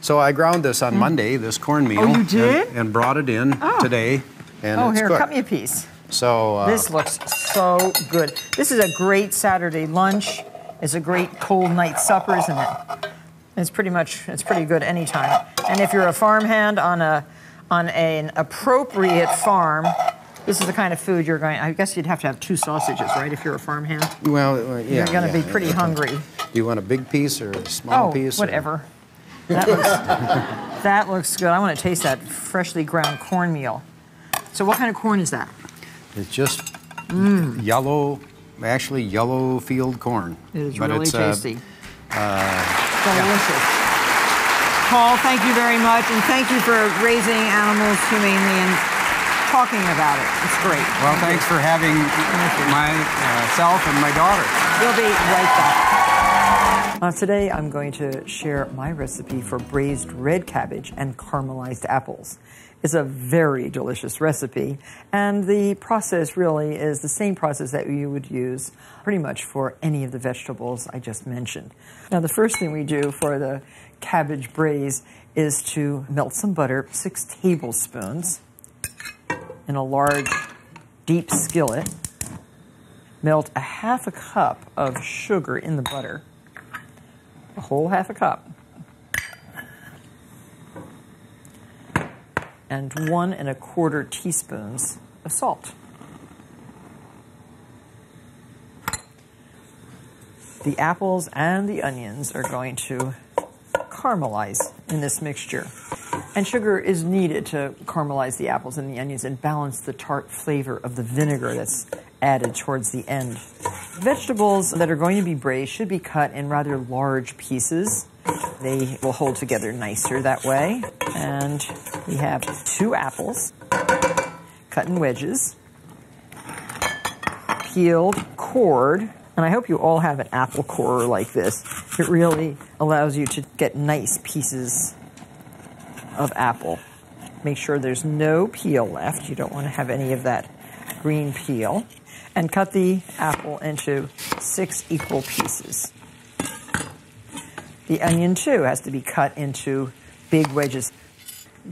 so I ground this on Monday, this cornmeal. Oh, you did? And brought it in today, and it's here, cooked. cut me a piece. So this looks so good. This is a great Saturday lunch. It's a great cold night supper, isn't it? It's pretty good anytime. And if you're a farmhand on an appropriate farm, this is the kind of food you're going. I guess you'd have to have 2 sausages, right? If you're a farmhand. Well, yeah. You're going to be pretty hungry. Do you want a big piece or a small piece? Whatever. That looks good. I want to taste that freshly ground cornmeal. So what kind of corn is that? It's just yellow, actually yellow field corn. It is but really it's, tasty. Delicious. Paul, thank you very much, and thank you for raising animals humanely and talking about it. It's great. Well, thanks for having myself and my daughter. We'll be right back. Today I'm going to share my recipe for braised red cabbage and caramelized apples. It's a very delicious recipe, and the process really is the same process that you would use pretty much for any of the vegetables I just mentioned. Now, the first thing we do for the cabbage braise is to melt some butter, 6 tablespoons, in a large, deep skillet. Melt a 1/2 cup of sugar in the butter, a whole 1/2 cup. And 1 1/4 teaspoons of salt. The apples and the onions are going to caramelize in this mixture. And sugar is needed to caramelize the apples and the onions and balance the tart flavor of the vinegar that's added towards the end. Vegetables that are going to be braised should be cut in rather large pieces. They will hold together nicer that way. And we have 2 apples cut in wedges, peeled, cored, and I hope you all have an apple corer like this. It really allows you to get nice pieces of apple. Make sure there's no peel left. You don't want to have any of that green peel. And cut the apple into 6 equal pieces. The onion, too, has to be cut into big wedges.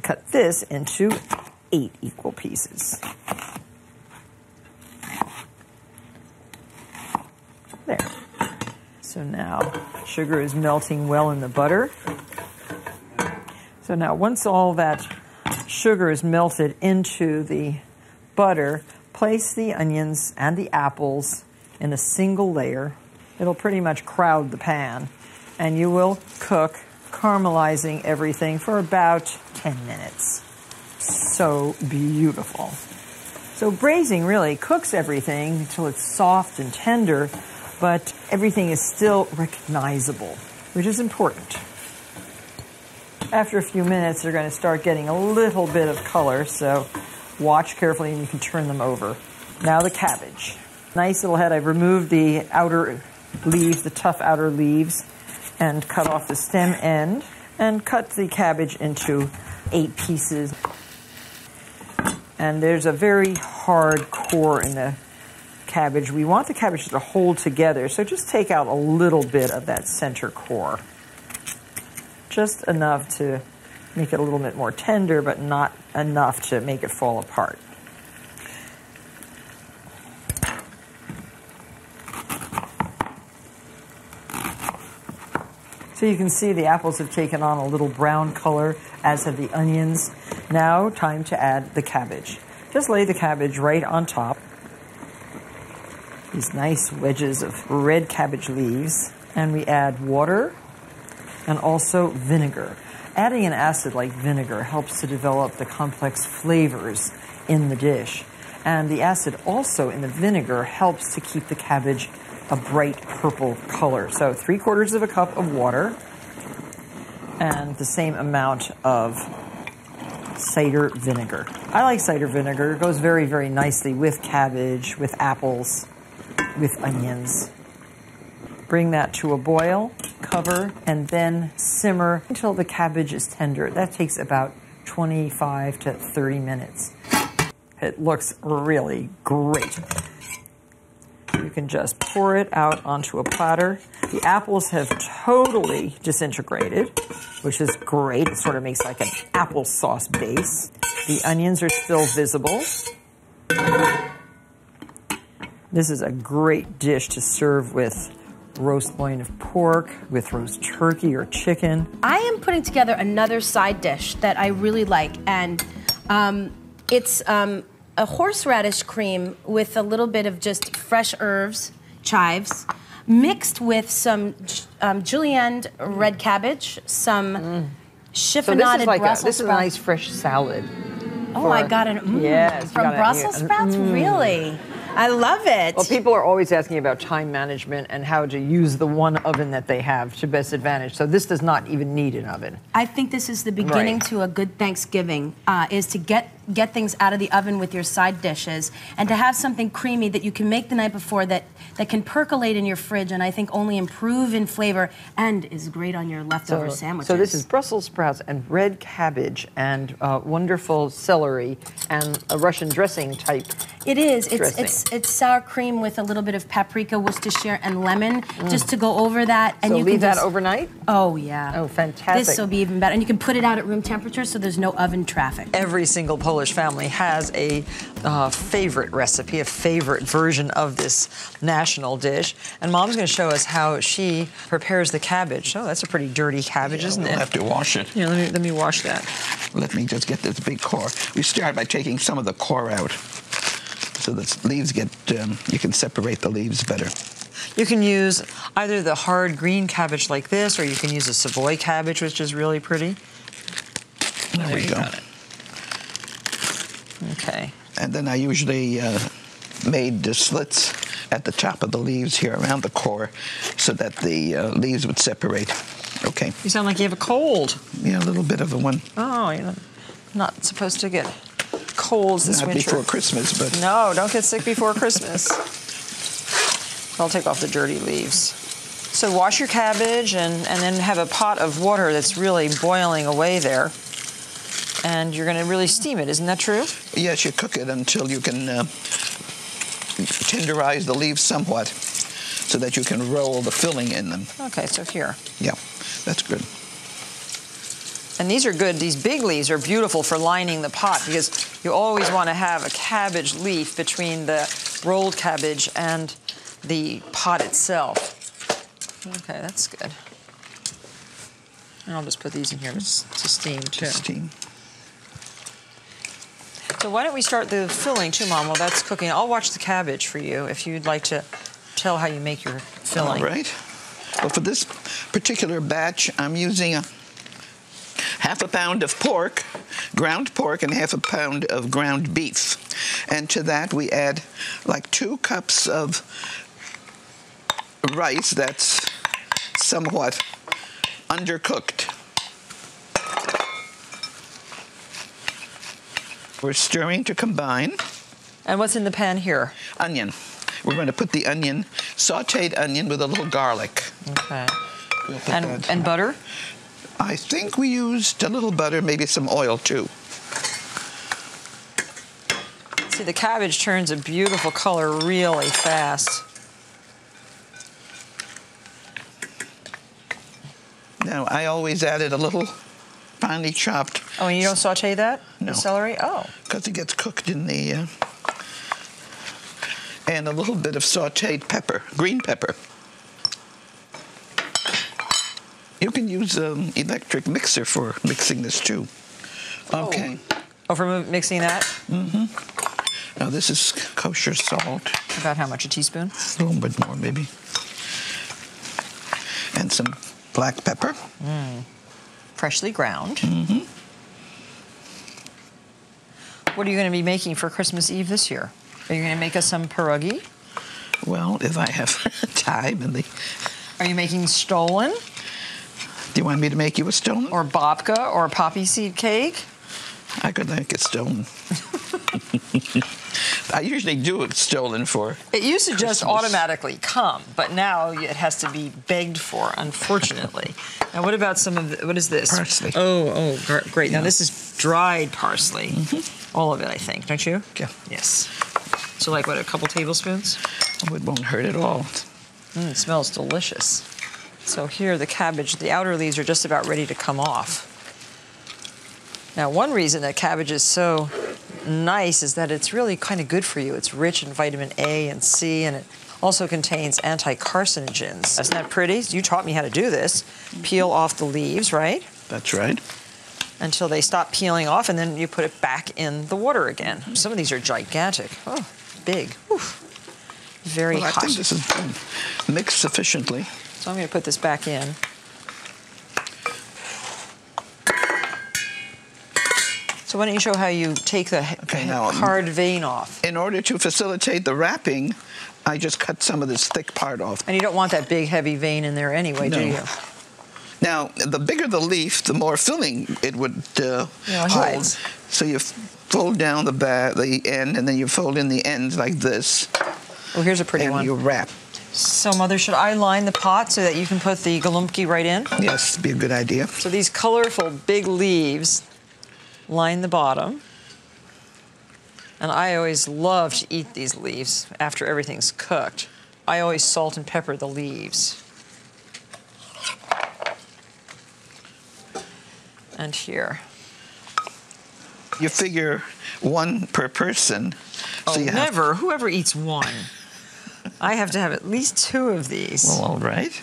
Cut this into 8 equal pieces. There. So now sugar is melting well in the butter. So now once all that sugar is melted into the butter, place the onions and the apples in a single layer. It'll pretty much crowd the pan. And you will cook, caramelizing everything for about 10 minutes. So beautiful. So braising really cooks everything until it's soft and tender, but everything is still recognizable, which is important. After a few minutes, they're going to start getting a little bit of color, so watch carefully and you can turn them over. Now the cabbage. Nice little head. I've removed the outer leaves, the tough outer leaves, and cut off the stem end, and cut the cabbage into 8 pieces. And there's a very hard core in the cabbage. We want the cabbage to hold together, so just take out a little bit of that center core. Just enough to make it a little bit more tender, but not enough to make it fall apart. So you can see the apples have taken on a little brown color, as have the onions. Now, time to add the cabbage. Just lay the cabbage right on top. These nice wedges of red cabbage leaves. And we add water and also vinegar. Adding an acid like vinegar helps to develop the complex flavors in the dish. And the acid also in the vinegar helps to keep the cabbage a bright purple color. So 3/4 of a cup of water. and the same amount of cider vinegar. I like cider vinegar. It goes very, very nicely with cabbage, with apples, with onions. Bring that to a boil, cover, and then simmer until the cabbage is tender. That takes about 25 to 30 minutes. It looks really great. You can just pour it out onto a platter. The apples have totally disintegrated, which is great. It sort of makes like an applesauce base. The onions are still visible. This is a great dish to serve with roast loin of pork, with roast turkey or chicken. I am putting together another side dish that I really like, and it's a horseradish cream with a little bit of just fresh herbs, chives, mixed with some julienne red cabbage, some chiffonaded Brussels sprouts. This is a nice fresh salad. Oh, I got it. Yes. From Brussels sprouts? Really? I love it. Well, people are always asking about time management and how to use the one oven that they have to best advantage. So this does not even need an oven. I think this is the beginning to a good Thanksgiving, is to get things out of the oven with your side dishes and to have something creamy that you can make the night before that can percolate in your fridge and I think only improve in flavor and is great on your leftover sandwiches. So this is Brussels sprouts and red cabbage and wonderful celery and a Russian dressing type. It is. It's sour cream with a little bit of paprika, Worcestershire, and lemon, just to go over that. And so you leave can that overnight? Oh, yeah. Oh, fantastic. This will be even better. And you can put it out at room temperature so there's no oven traffic. Every single Polish family has a favorite recipe, a favorite version of this national dish. And Mom's going to show us how she prepares the cabbage. Oh, that's a pretty dirty cabbage, isn't it? We'll have to wash it. Yeah, let me wash that. Let me just get this big core. We start by taking some of the core out. So the leaves get, you can separate the leaves better. You can use either the hard green cabbage like this, or you can use a Savoy cabbage, which is really pretty. There we go. Okay. And then I usually made the slits at the top of the leaves here around the core so that the leaves would separate. Okay. You sound like you have a cold. Yeah, a little bit of a one. Oh, you're not supposed to get colds this winter. Not before Christmas, but... No, don't get sick before Christmas. I'll take off the dirty leaves. So wash your cabbage and then have a pot of water that's really boiling away there. And you're going to really steam it, isn't that true? Yes, you cook it until you can tenderize the leaves somewhat so that you can roll the filling in them. Okay, so here. Yeah, that's good. And these are good. These big leaves are beautiful for lining the pot because you always want to have a cabbage leaf between the rolled cabbage and the pot itself. Okay, that's good. And I'll just put these in here to steam, too. Steam. So why don't we start the filling, too, Mom, while that's cooking. I'll watch the cabbage for you if you'd like to tell how you make your filling. All right. Well, for this particular batch, I'm using half a pound of pork, ground pork, and half a pound of ground beef. And to that, we add like 2 cups of rice that's somewhat undercooked. We're stirring to combine. And what's in the pan here? Onion. We're going to put the onion, sautéed onion with a little garlic. Okay. We'll put and butter? I think we used a little butter, maybe some oil too. See, the cabbage turns a beautiful color really fast. Now, I always added a little finely chopped. Oh, and you don't saute that? No. The celery? Oh. Because it gets cooked in the... and a little bit of sautéed pepper, green pepper. You can use an electric mixer for mixing this too. Okay. Oh, for mixing that? Mm-hmm. Now this is kosher salt. About how much, a teaspoon? A little bit more, maybe. And some black pepper. Freshly ground. Mm-hmm. What are you going to be making for Christmas Eve this year? Are you going to make us some pierogi? Well, if I have time and the... Are you making stollen? Do you want me to make you a stone? Or babka or poppy seed cake? I could make a stone. I usually do it stolen for It used to Christmas. just automatically come, but now it has to be begged for, unfortunately. Now, what about some of what is this? Parsley. Oh, great. Now, this is dried parsley. All of it, I think, don't you? Yeah. Yes. So, like, what, a couple tablespoons? Oh, it won't hurt at all. It smells delicious. So here, the cabbage, the outer leaves are just about ready to come off. Now, one reason that cabbage is so nice is that it's really kind of good for you. It's rich in vitamin A and C, and it also contains anti-carcinogens. Isn't that pretty? You taught me how to do this. Peel off the leaves, right? That's right. Until they stop peeling off, and then you put it back in the water again. Some of these are gigantic. Oh, big. Oof. Very hot. I think this is done. Mixed sufficiently. So I'm going to put this back in. So why don't you show how you take the hard vein off? In order to facilitate the wrapping, I just cut some of this thick part off. And you don't want that big, heavy vein in there anyway, do you? Now, the bigger the leaf, the more filling it would hold. So you fold down the end, and then you fold in the ends like this. Oh, here's a pretty one. And you wrap. So, Mother, should I line the pot so that you can put the galumki right in? Yes, be a good idea. So these colorful big leaves line the bottom. And I always love to eat these leaves after everything's cooked. I always salt and pepper the leaves. And here. You figure one per person. Oh, so never. Whoever eats one. I have to have at least 2 of these. Well, all right.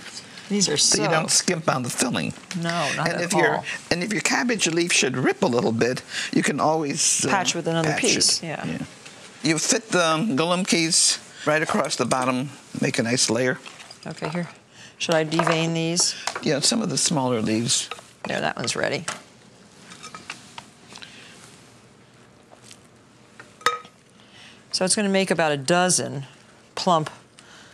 These are so you don't skimp on the filling. No, not and at all. And if your cabbage leaf should rip a little bit, you can always patch with another piece. Yeah. You fit the galumkis right across the bottom, make a nice layer. Okay, here. Should I devein these? Yeah, some of the smaller leaves. There, that one's ready. So it's going to make about a dozen plump,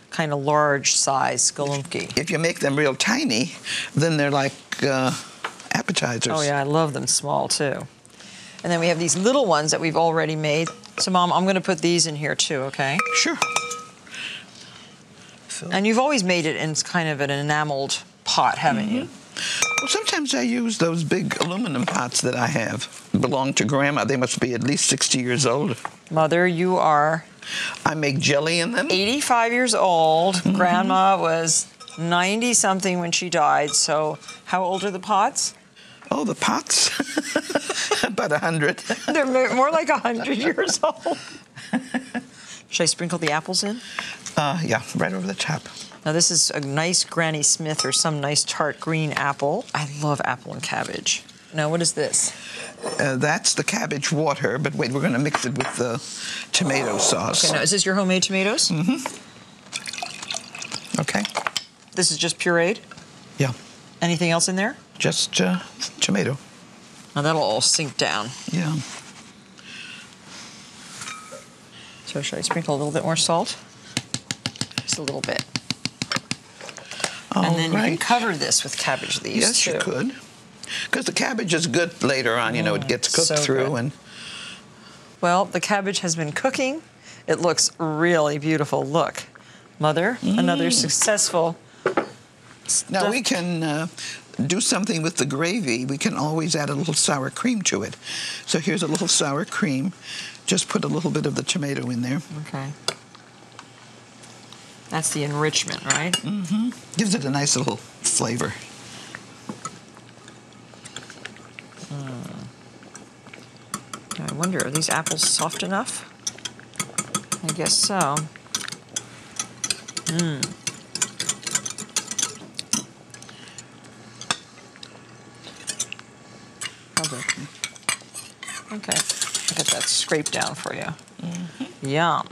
kind of large size galumki. If you make them real tiny, then they're like appetizers. Oh yeah, I love them small too. And then we have these little ones that we've already made. So Mom, I'm going to put these in here too, okay? Sure. And you've always made it in kind of an enameled pot, haven't you? Well, sometimes I use those big aluminum pots that I have. Belong to Grandma. They must be at least 60 years old. Mother, you are... I make jelly in them. 85 years old. Grandma was 90-something when she died. So how old are the pots? Oh, the pots? About 100. They're more like 100 years old. Should I sprinkle the apples in? Yeah, right over the top. Now this is a nice Granny Smith or some nice tart green apple. I love apple and cabbage. Now what is this? That's the cabbage water, but wait, we're going to mix it with the tomato sauce. Okay, now is this your homemade tomatoes? Okay. This is just pureed? Yeah. Anything else in there? Just tomato. Now that'll all sink down. Yeah. So should I sprinkle a little bit more salt? Just a little bit. And then you can cover this with cabbage leaves, yes, too. You could. Because the cabbage is good later on, you know, it gets cooked through. And well, the cabbage has been cooking. It looks really beautiful. Look, Mother, another successful Now we can do something with the gravy. We can always add a little sour cream to it. So here's a little sour cream. Just put a little bit of the tomato in there. Okay. That's the enrichment, right? Gives it a nice little flavor. I wonder, are these apples soft enough? I guess so. Okay, I'll get that scraped down for you. Yum.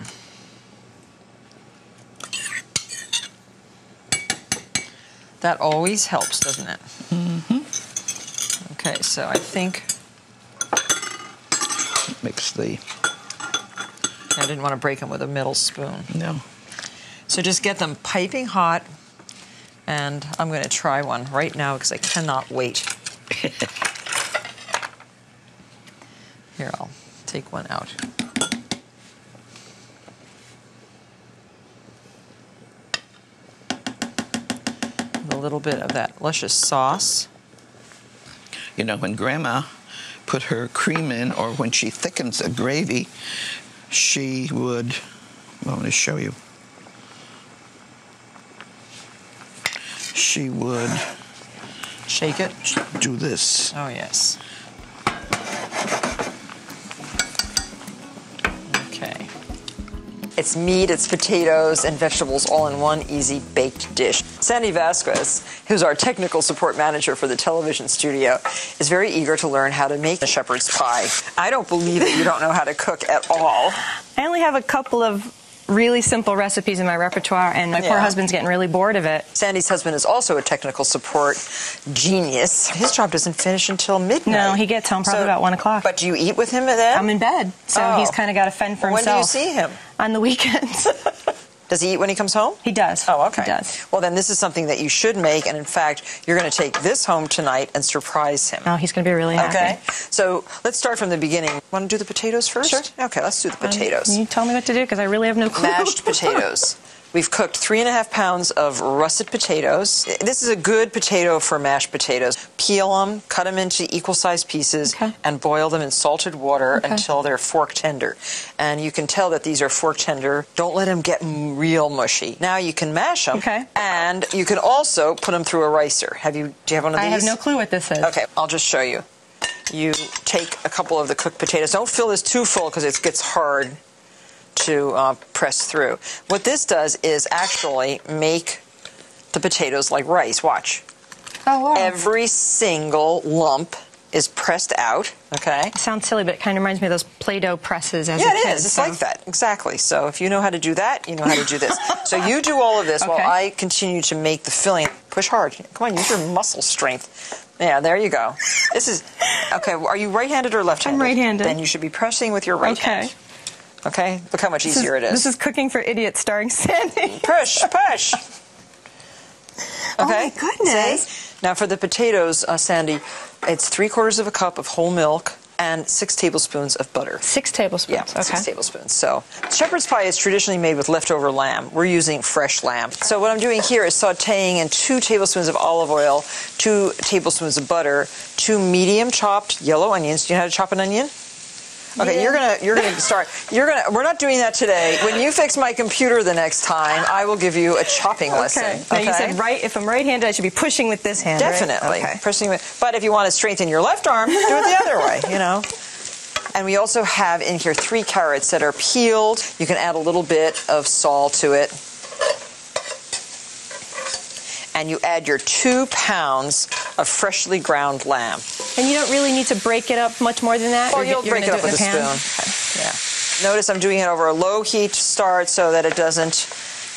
That always helps, doesn't it? Okay, so I think... Mix the... I didn't want to break them with a middle spoon. No. So just get them piping hot, And I'm going to try one right now because I cannot wait. Here, I'll take one out. And a little bit of that luscious sauce. You know, when Grandma put her cream in, or when she thickens a gravy, she would, well, let me show you. She would shake it, do this. Oh, yes. Okay. It's meat, it's potatoes, and vegetables all in one easy baked dish. Sandy Vasquez, who's our technical support manager for the television studio, is very eager to learn how to make a shepherd's pie. I don't believe that you don't know how to cook at all. I only have a couple of really simple recipes in my repertoire, and my poor husband's getting really bored of it. Sandy's husband is also a technical support genius. His job doesn't finish until midnight. No, he gets home probably about 1 o'clock. But do you eat with him then? I'm in bed, so he's kind of got to fend for himself. When do you see him? On the weekends. Does he eat when he comes home? He does. Oh, okay. He does. Well, then this is something that you should make, and in fact, you're going to take this home tonight and surprise him. Oh, he's going to be really happy. Okay. So let's start from the beginning. Want to do the potatoes first? Sure. Okay, let's do the potatoes. Can you tell me what to do? Because I really have no clue. Mashed potatoes. We've cooked 3½ pounds of russet potatoes. This is a good potato for mashed potatoes. Peel them, cut them into equal-sized pieces, and boil them in salted water until they're fork tender. And you can tell that these are fork tender. Don't let them get real mushy. Now you can mash them, and you can also put them through a ricer. Do you have one of these? I have no clue what this is. Okay, I'll just show you. You take a couple of the cooked potatoes. Don't fill this too full because it gets hard to press through. What this does is actually make the potatoes like rice. Watch. Oh, wow. Every single lump is pressed out, okay? It sounds silly, but it kind of reminds me of those Play-Doh presses as a kid. Yeah, it is. It's like that. Exactly. So if you know how to do that, you know how to do this. So you do all of this while I continue to make the filling. Push hard. Come on, use your muscle strength. Yeah, there you go. This is, okay, are you right-handed or left-handed? I'm right-handed. Then you should be pressing with your right hand. Okay, look how much easier it is. This is Cooking for Idiots starring Sandy. Push, push. Okay. Oh my goodness. See? Now for the potatoes, Sandy, it's 3/4 cup of whole milk and 6 tablespoons of butter. 6 tablespoons. Yeah, 6 tablespoons. So shepherd's pie is traditionally made with leftover lamb. We're using fresh lamb. So what I'm doing here is sautéing in 2 tablespoons of olive oil, 2 tablespoons of butter, 2 medium chopped yellow onions. Do you know how to chop an onion? Okay, you're gonna start. We're not doing that today. When you fix my computer the next time, I will give you a chopping lesson. Now you said if I'm right-handed, I should be pushing with this hand. Definitely. Right? Okay. Pushing with, but if you want to strengthen your left arm, do it the other way, you know. And we also have in here 3 carrots that are peeled. You can add a little bit of salt to it. And you add your 2 pounds of freshly ground lamb. And you don't really need to break it up much more than that? Or you'll break it up with a spoon. Okay. Yeah. Notice I'm doing it over a low heat to start so that it doesn't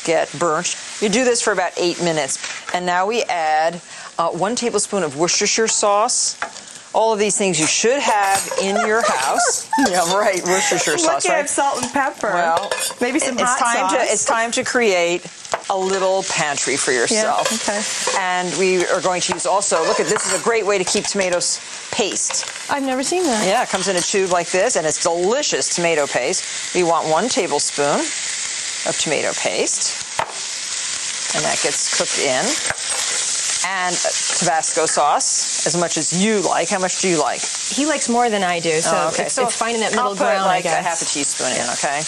get burnt. You do this for about 8 minutes. And now we add 1 tablespoon of Worcestershire sauce. All of these things you should have in your house. Yeah, right, Worcestershire sauce, right? Have salt and pepper. Well, maybe some hot sauce. It's time to create a little pantry for yourself. Yeah, okay. And we are going to use also, look at this is a great way to keep tomatoes paste. I've never seen that. Yeah, it comes in a tube like this, and it's delicious tomato paste. We want 1 tablespoon of tomato paste, and that gets cooked in. And Tabasco sauce, as much as you like. How much do you like? He likes more than I do, so, it's finding that middle ground, I'll put like I a guess. ½ teaspoon in, okay?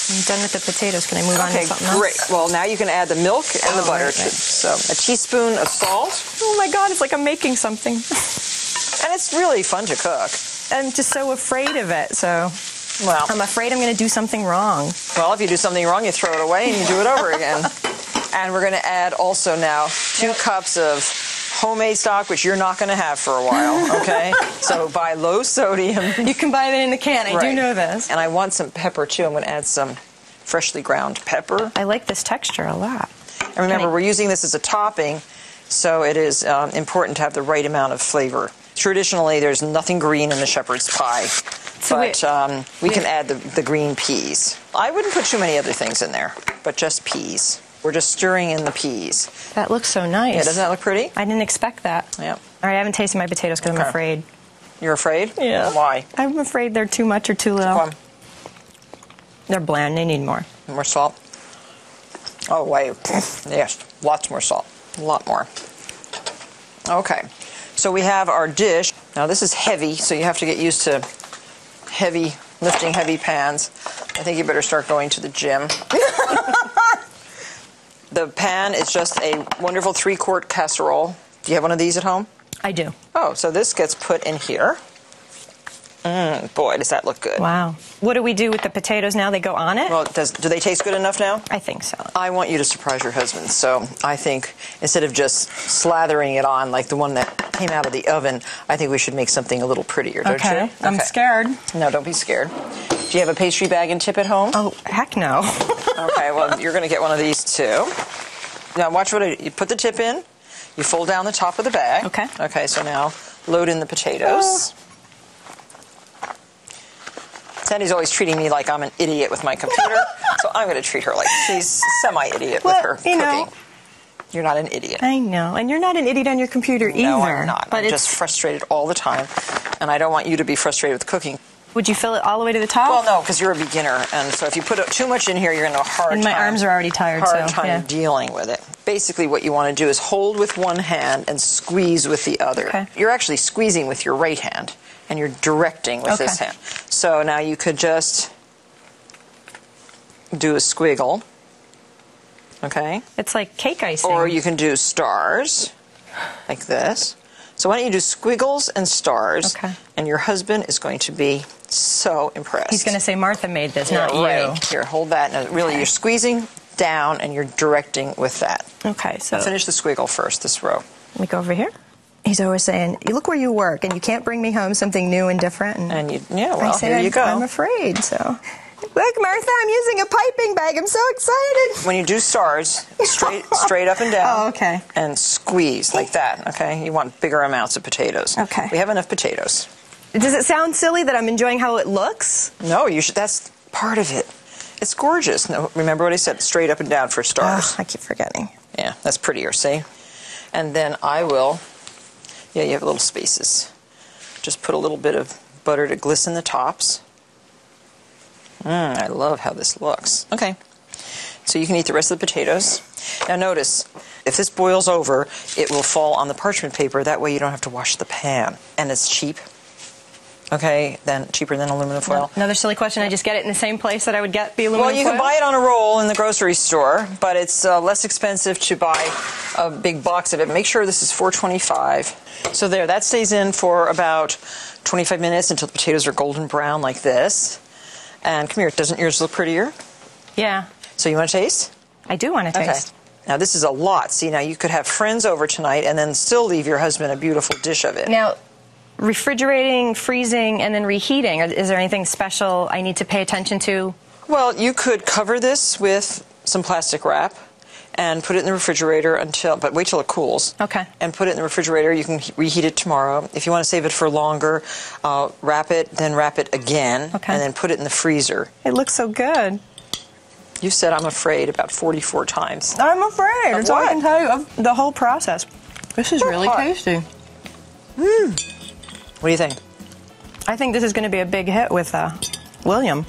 I'm done with the potatoes. Can I move on to something else? Great. Well, now you can add the milk and the butter. Right. So a teaspoon of salt. Oh my God, it's like I'm making something. And it's really fun to cook. I'm just so afraid of it, so... Well, I'm afraid I'm going to do something wrong. Well, if you do something wrong, you throw it away and you do it over again. And we're going to add also now 2 cups of homemade stock, which you're not going to have for a while, okay? So buy low sodium. You can buy it in the can. I do know this. And I want some pepper, too. I'm going to add some freshly ground pepper. I like this texture a lot. And remember, we're using this as a topping, so it is important to have the right amount of flavor. Traditionally, there's nothing green in the shepherd's pie. So we can add the green peas. I wouldn't put too many other things in there, but just peas. We're just stirring in the peas. That looks so nice. Yeah, doesn't that look pretty? I didn't expect that. Yeah. All right, I haven't tasted my potatoes because I'm afraid. You're afraid? Yeah. Why? I'm afraid they're too much or too little. They're bland. They need more. More salt? Oh, wait. Yes, lots more salt. A lot more. Okay. So we have our dish. Now, this is heavy, so you have to get used to lifting heavy pans. I think you better start going to the gym. The pan is just a wonderful 3-quart casserole. Do you have one of these at home? I do. Oh, so this gets put in here. Boy, does that look good. Wow. What do we do with the potatoes now? They go on it? Well, do they taste good enough now? I think so. I want you to surprise your husband, so I think instead of just slathering it on like the one that came out of the oven, I think we should make something a little prettier, don't you? Okay. I'm scared. No, don't be scared. Do you have a pastry bag and tip at home? Oh, heck no. Okay, well, you're going to get one of these too. Now, watch you put the tip in, you fold down the top of the bag. Okay. Okay, so now load in the potatoes. Sandy's always treating me like I'm an idiot with my computer, so I'm going to treat her like she's semi-idiot with her cooking. Know, you're not an idiot. I know, and you're not an idiot on your computer either. No, I'm not. But I'm just frustrated all the time, and I don't want you to be frustrated with cooking. Would you fill it all the way to the top? Well, no, because you're a beginner, and so if you put too much in here, you're going to have a hard time. And my arms are already tired, hard time dealing with it. Basically, what you want to do is hold with one hand and squeeze with the other. Okay. You're actually squeezing with your right hand, and you're directing with this hand. So now you could just do a squiggle, okay? It's like cake icing. Or you can do stars, like this. So why don't you do squiggles and stars, and your husband is going to be so impressed. He's going to say, Martha made this, not right. you. Here, hold that. Now, really, you're squeezing down, and you're directing with that. Okay, so... I'll finish the squiggle first, this row. Let me go over here. He's always saying, you look where you work, and you can't bring me home something new and different. And yeah, well, here you go. I'm afraid, so... Look, Martha, I'm using a piping bag. I'm so excited. When you do stars, straight up and down. Oh, okay. And squeeze like that, okay? You want bigger amounts of potatoes. Okay. We have enough potatoes. Does it sound silly that I'm enjoying how it looks? No, you should. That's part of it. It's gorgeous. No, remember what I said? Straight up and down for stars. Oh, I keep forgetting. Yeah, that's prettier, see? And then I will, yeah, you have little spaces. Just put a little bit of butter to glisten the tops. I love how this looks. Okay, so you can eat the rest of the potatoes. Now notice, if this boils over, it will fall on the parchment paper. That way you don't have to wash the pan. And it's cheap. Okay, then cheaper than aluminum foil. Another silly question. I just get it in the same place that I would get the aluminum foil? Well, you can buy it on a roll in the grocery store, but it's less expensive to buy a big box of it. Make sure this is $4.25. So there, that stays in for about 25 minutes until the potatoes are golden brown like this. And come here, doesn't yours look prettier? Yeah. So you want to taste? I do want to taste. Now this is a lot. See, now you could have friends over tonight and then still leave your husband a beautiful dish of it. Now, refrigerating, freezing, and then reheating, is there anything special I need to pay attention to? Well, you could cover this with some plastic wrap and put it in the refrigerator but wait till it cools. Okay. And put it in the refrigerator. You can reheat it tomorrow. If you want to save it for longer, wrap it, then wrap it again, and then put it in the freezer. It looks so good. You said I'm afraid about 44 times. I'm afraid. That's all I can tell you of the whole process. This is really tasty. What do you think? I think this is going to be a big hit with William.